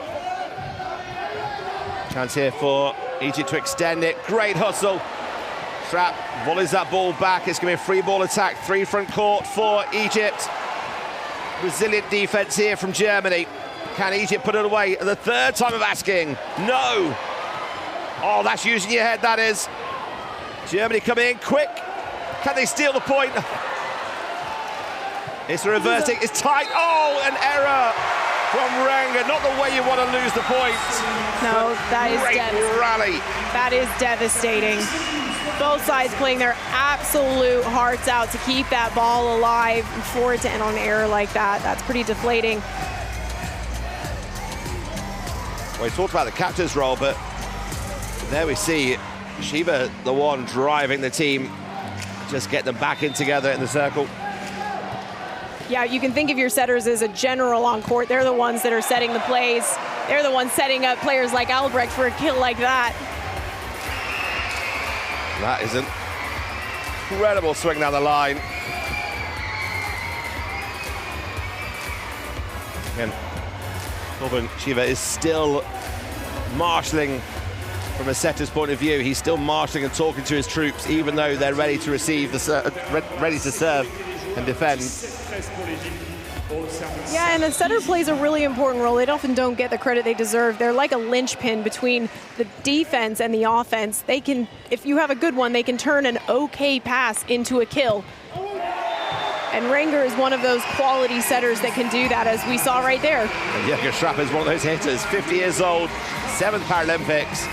Chance here for Egypt to extend it. Great hustle. SCHRAPP volleys that ball back. It's going to be a free ball attack. 3 front court for Egypt. Resilient defense here from Germany. Can Egypt put it away? The 3rd time of asking. No. Oh, that's using your head, that is. Germany coming in quick. Can they steal the point? It's reversing, it's tight. Oh, an error from RENGER. Not the way you want to lose the point. No, that is devastating. Rally. That is devastating. Both sides playing their absolute hearts out to keep that ball alive, and for it to end on an error like that, that's pretty deflating. Well, we talked about the captain's role, but there we see SCHIWE, the one driving the team, just get them back in together in the circle. Yeah, you can think of your setters as a general on court. They're the ones that are setting the plays. They're the ones setting up players like Albrecht for a kill like that. That is an incredible swing down the line. Again, Torben SCHIWE is still marshalling from a setter's point of view. He's still marshalling and talking to his troops, even though they're ready to receive ready to serve and defend. Yeah, and the setter plays a really important role. They often don't get the credit they deserve. They're like a linchpin between the defense and the offense. They can, if you have a good one, they can turn an okay pass into a kill. And RENGER is one of those quality setters that can do that, as we saw right there. And Juergen SCHRAPP is one of those hitters, 50 years old, 7th Paralympics.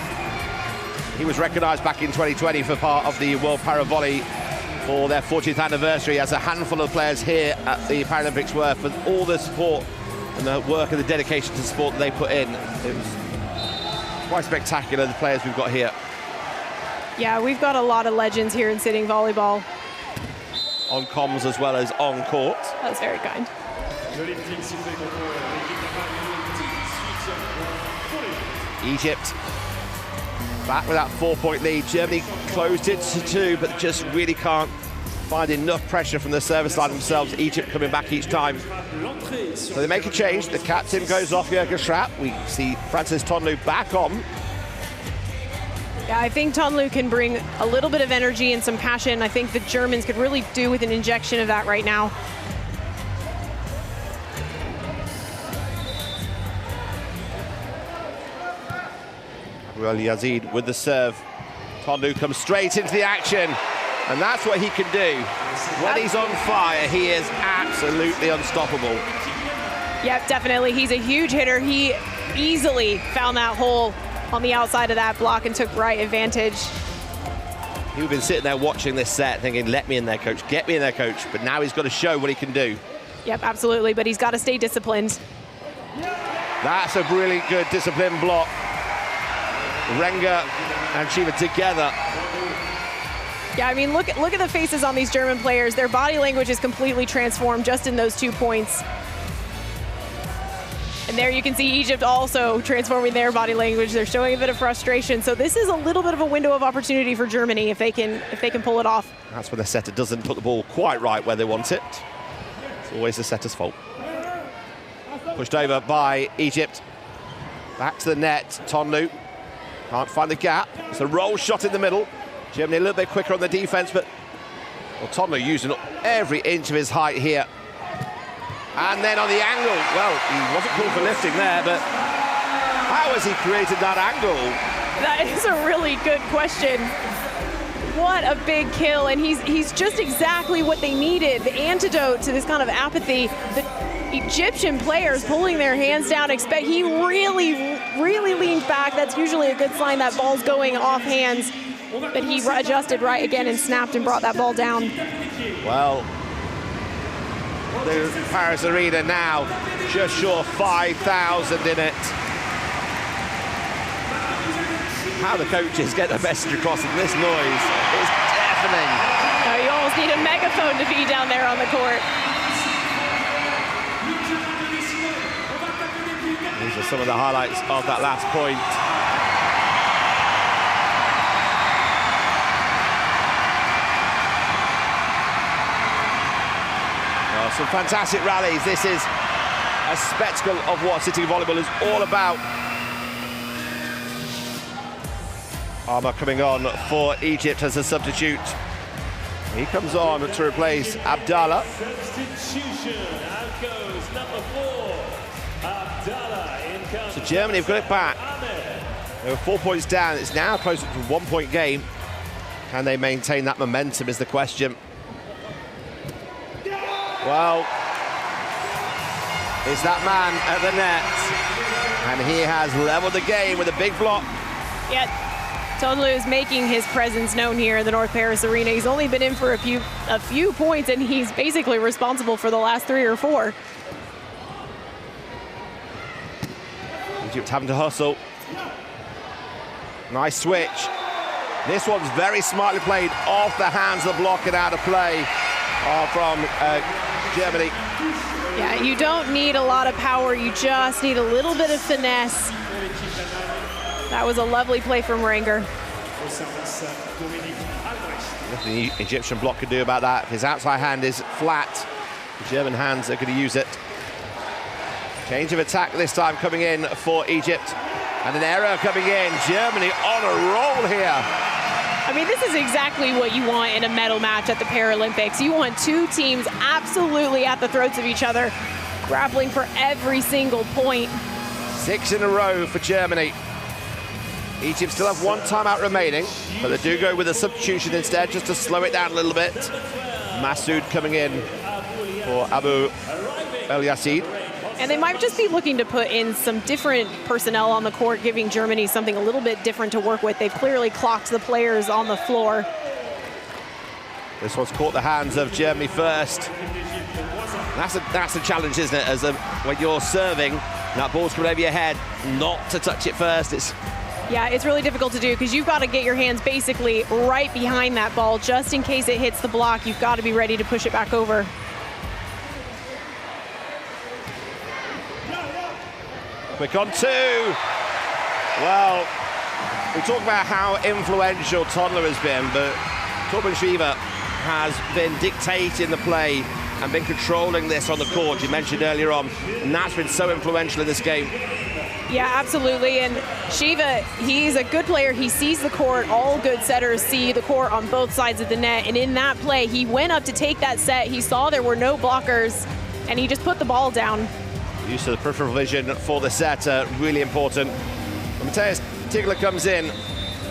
He was recognized back in 2020 for part of the World Para Volley for their 40th anniversary, as a handful of players here at the Paralympics were, for all the support and the work and the dedication to sport that they put in. It was quite spectacular, the players we've got here. Yeah, we've got a lot of legends here in sitting volleyball. On comms as well as on court. That's very kind. Egypt back with that 4-point lead. Germany closed it to 2, but just really can't find enough pressure from the service line themselves. Egypt coming back each time. So they make a change. The captain goes off, Juergen SCHRAPP. We see Francis TONLEU back on. Yeah, I think TONLEU can bring a little bit of energy and some passion. I think the Germans could really do with an injection of that right now. ABOUELYAZEID with the serve. TONLEU comes straight into the action, and that's what he can do. When he's on fire, he is absolutely unstoppable. Yep, definitely. He's a huge hitter. He easily found that hole on the outside of that block and took right advantage. He'd been sitting there watching this set thinking, let me in there, coach, get me in there, coach. But now he's got to show what he can do. Yep, absolutely, but he's got to stay disciplined. That's a really good disciplined block. RENGER and SCHIWE together. Yeah, I mean, look at the faces on these German players. Their body language is completely transformed just in those 2 points. And there you can see Egypt also transforming their body language. They're showing a bit of frustration. So this is a little bit of a window of opportunity for Germany if they can pull it off. That's when the setter doesn't put the ball quite right where they want it. It's always the setter's fault. Pushed over by Egypt. Back to the net, TONLEU. Can't find the gap. It's a roll shot in the middle. Germany a little bit quicker on the defense, but TONLEU using up every inch of his height here. And then on the angle, well, he wasn't called for lifting there, but how has he created that angle? That is a really good question. What a big kill, and he's just exactly what they needed, the antidote to this kind of apathy. The Egyptian players pulling their hands down, he really leaned back. That's usually a good sign that ball's going off hands, but he adjusted right again and snapped and brought that ball down. Well, the Paris Arena now just short of 5,000 in it. How the coaches get the message across in this noise is deafening. No, you almost need a megaphone to be down there on the court. These are some of the highlights of that last point. Well, some fantastic rallies. This is a spectacle of what City Volleyball is all about. Armour coming on for Egypt as a substitute. He comes on to replace ABDALLA. Substitution. Out goes number 4, ABDALLA. So Germany have got it back. They were 4 points down. It's now closer to a 1 point game. Can they maintain that momentum is the question. Well, it's that man at the net. And he has leveled the game with a big block. Yeah, TONLEU is making his presence known here in the North Paris Arena. He's only been in for a few points, and he's basically responsible for the last 3 or 4. Egypt having to hustle. Nice switch. This one's very smartly played off the hands of the block and out of play from Germany. Yeah, you don't need a lot of power. You just need a little bit of finesse. That was a lovely play from RENGER. Nothing the Egyptian block can do about that. If his outside hand is flat, the German hands are going to use it. Change of attack this time coming in for Egypt. And an error coming in. Germany on a roll here. I mean, this is exactly what you want in a medal match at the Paralympics. You want 2 teams absolutely at the throats of each other, grappling for every single point. 6 in a row for Germany. Egypt still have 1 timeout remaining, but they do go with a substitution instead, just to slow it down a little bit. MASSOUD coming in for ABOUELYAZEID. And they might just be looking to put in some different personnel on the court, giving Germany something a little bit different to work with. They've clearly clocked the players on the floor. This one's caught the hands of Germany first. That's a challenge, isn't it? When you're serving, that ball's coming over your head, not to touch it first. Yeah, it's really difficult to do because you've got to get your hands basically right behind that ball just in case it hits the block. You've got to be ready to push it back over. Quick on 2. Well, we talk about how influential TONLEU has been, but Torben SCHIWE has been dictating the play and been controlling this on the court, you mentioned earlier on, and that's been so influential in this game. Yeah, absolutely, and SCHIWE, he's a good player. He sees the court. All good setters see the court on both sides of the net, and in that play, he went up to take that set. He saw there were no blockers, and he just put the ball down. Use of the peripheral vision for the setter, really important. Matthias Tigler comes in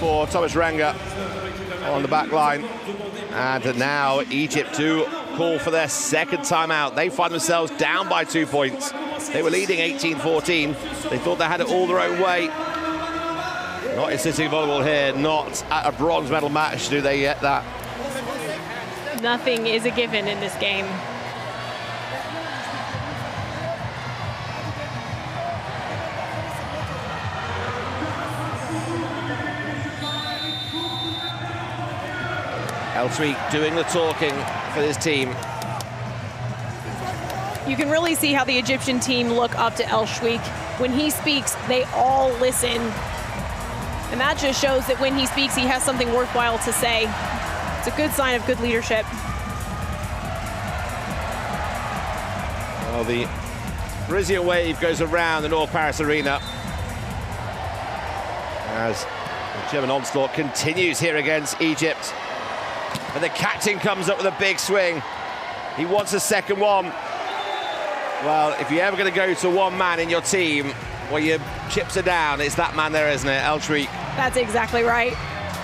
for Thomas RENGER on the back line. And now Egypt to call for their second timeout. They find themselves down by 2 points. They were leading 18-14. They thought they had it all their own way. Not in sitting volleyball here, not at a bronze medal match do they get that. Nothing is a given in this game. ELSHWIKH doing the talking for this team. You can really see how the Egyptian team look up to ELSHWIKH. When he speaks, they all listen. And that just shows that when he speaks, he has something worthwhile to say. It's a good sign of good leadership. Well, the Parisian wave goes around the North Paris arena as the German onslaught continues here against Egypt. And the captain comes up with a big swing. He wants a second one. Well, if you're ever going to go to one man in your team where your chips are down, it's that man there, isn't it? ELSHWIKH. That's exactly right.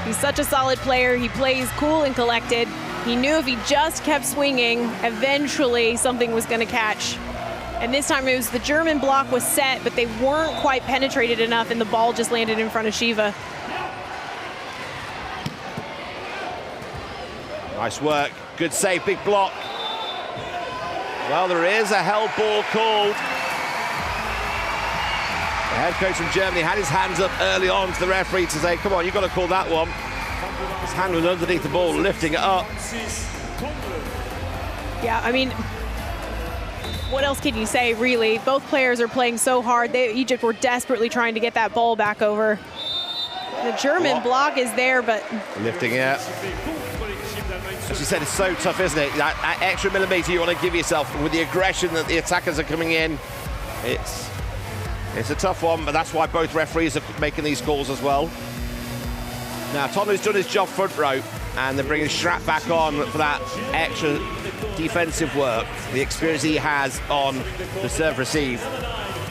He's such a solid player. He plays cool and collected. He knew if he just kept swinging, eventually something was going to catch. And this time it was the German block was set, but they weren't quite penetrated enough, and the ball just landed in front of SCHIWE. Nice work, good save, big block. Well, there is a held ball called. The head coach from Germany had his hands up early on to the referee to say, come on, you've got to call that one. His hand was underneath the ball, lifting it up. Yeah, I mean, what else can you say, really? Both players are playing so hard. Egypt were desperately trying to get that ball back over. The German block is there, but... Lifting it. As you said, it's so tough, isn't it? That extra millimetre you want to give yourself with the aggression that the attackers are coming in. It's a tough one, but that's why both referees are making these calls as well. Now, TONLEU's done his job front row, and they're bringing SCHRAPP back on for that extra defensive work, the experience he has on the serve receive.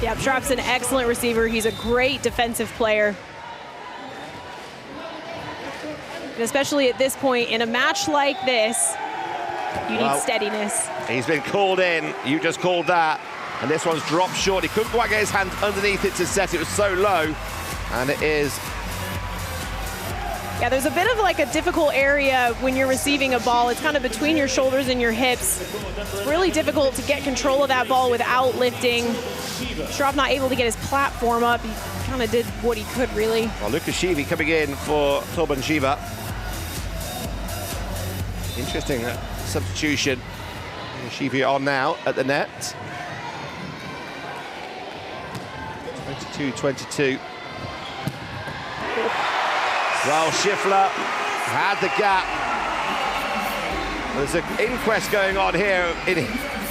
Yeah, SCHRAPP's an excellent receiver. He's a great defensive player. And especially at this point, in a match like this, you need steadiness. He's been called in, you just called that, and this one's dropped short. He couldn't quite get his hand underneath it to set, it was so low, and it is. Yeah, there's a bit of like a difficult area when you're receiving a ball. It's kind of between your shoulders and your hips. It's really difficult to get control of that ball without lifting. SCHRAPP not able to get his platform up. He kind of did what he could, really. Well, Lukas SCHIWE coming in for Torben SCHIWE. Interesting substitution. SCHIWE on now at the net. 22-22. Well, SCHIFFLER had the gap. There's an inquest going on here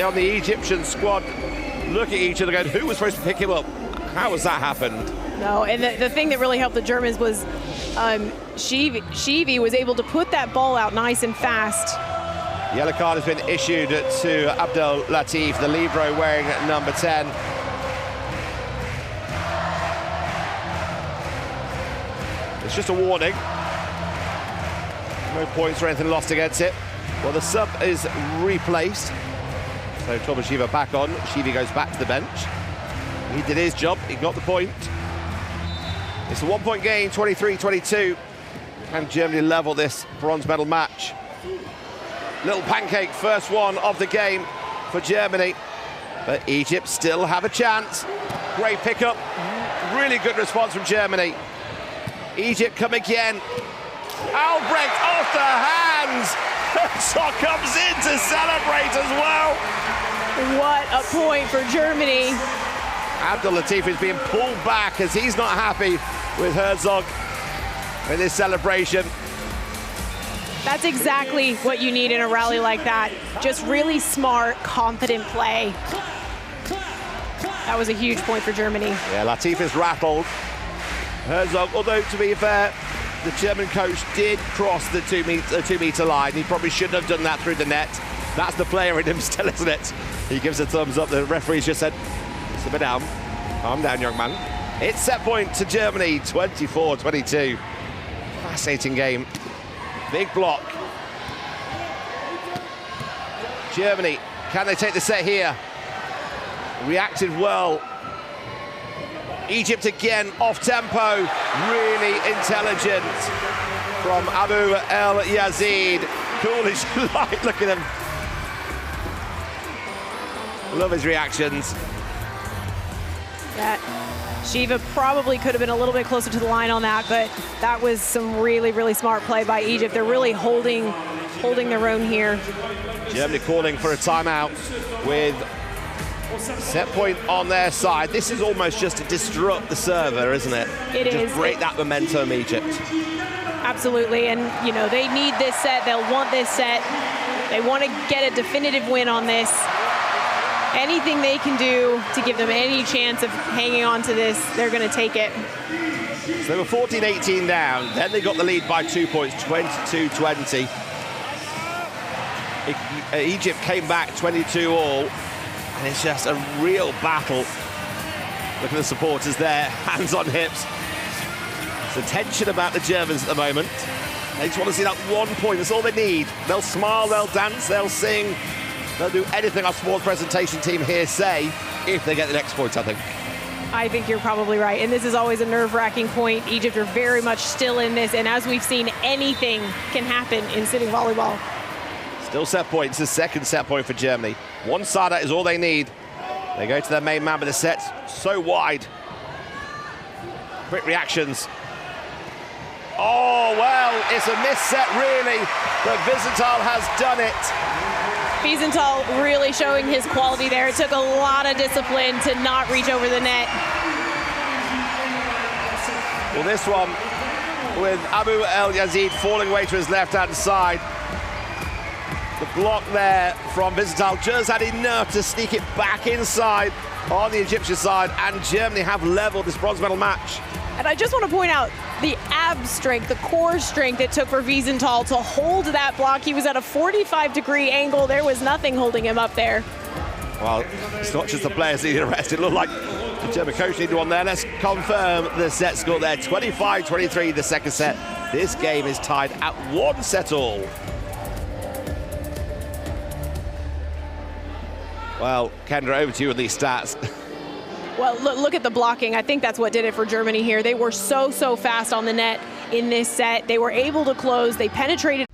on the Egyptian squad. Look at each other going, who was supposed to pick him up? How has that happened? No, and the thing that really helped the Germans was SCHIWE was able to put that ball out nice and fast. Yellow card has been issued to ABDELAZIZ, the Libero wearing number 10. It's just a warning. No points or anything lost against it. Well, the sub is replaced. So Torben SCHIWE back on. SCHIWE goes back to the bench. He did his job, he got the point. It's a 1 point game, 23-22. Can Germany level this bronze medal match? Little pancake, first one of the game for Germany. But Egypt still have a chance. Great pickup, really good response from Germany. Egypt come again. ALBRECHT off the hands. Herzog comes in to celebrate as well. What a point for Germany. ABDELAZIZ is being pulled back as he's not happy with Herzog in this celebration. That's exactly what you need in a rally like that. Just really smart, confident play. That was a huge point for Germany. Yeah, Latif is rattled. Herzog, although to be fair, the German coach did cross the 2 meter line. He probably shouldn't have done that through the net. That's the player in him still, isn't it? He gives a thumbs up. The referee's just said, "Sit down. Calm down, young man." It's set point to Germany, 24-22. Fascinating game. Big block. Germany, can they take the set here? Reacted well. Egypt again, off tempo. Really intelligent from ABOUELYAZEID. Cool as you like, look at him. Love his reactions. Yeah. SCHIWE probably could have been a little bit closer to the line on that, but that was some really, really smart play by Egypt. They're really holding their own here. Germany calling for a timeout with set point on their side. This is almost just to disrupt the server, isn't it? It is. Just break that momentum, Egypt. Absolutely, and you know, they need this set. They'll want this set. They want to get a definitive win on this. Anything they can do to give them any chance of hanging on to this, they're going to take it. So they were 14-18 down. Then they got the lead by 2 points, 22-20. Egypt came back 22 all. And it's just a real battle. Look at the supporters there, hands on hips. There's a tension about the Germans at the moment. They just want to see that 1 point, that's all they need. They'll smile, they'll dance, they'll sing. They'll do anything our sports presentation team here say if they get the next point, I think. I think you're probably right, and this is always a nerve-wracking point. Egypt are very much still in this, and as we've seen, anything can happen in sitting volleyball. Still set point, it's the second set point for Germany. One side is all they need. They go to their main man, but the set's so wide. Quick reactions. Oh, well, it's a missed set, really, but Wiesenthal has done it. Wiesenthal really showing his quality there. It took a lot of discipline to not reach over the net. Well, this one with ABOUELYAZEID falling away to his left-hand side. The block there from Wiesenthal just had enough to sneak it back inside on the Egyptian side, and Germany have leveled this bronze medal match. And I just want to point out the ab strength, the core strength it took for Wiesenthal to hold that block. He was at a 45-degree angle. There was nothing holding him up there. Well, it's not just the players needing a rest. It looked like the German coach needed one there. Let's confirm the set score there. 25-23, the second set. This game is tied at 1 set all. Well, Kendra, over to you with these stats. Well, look at the blocking. I think that's what did it for Germany here. They were so fast on the net in this set. They were able to close. They penetrated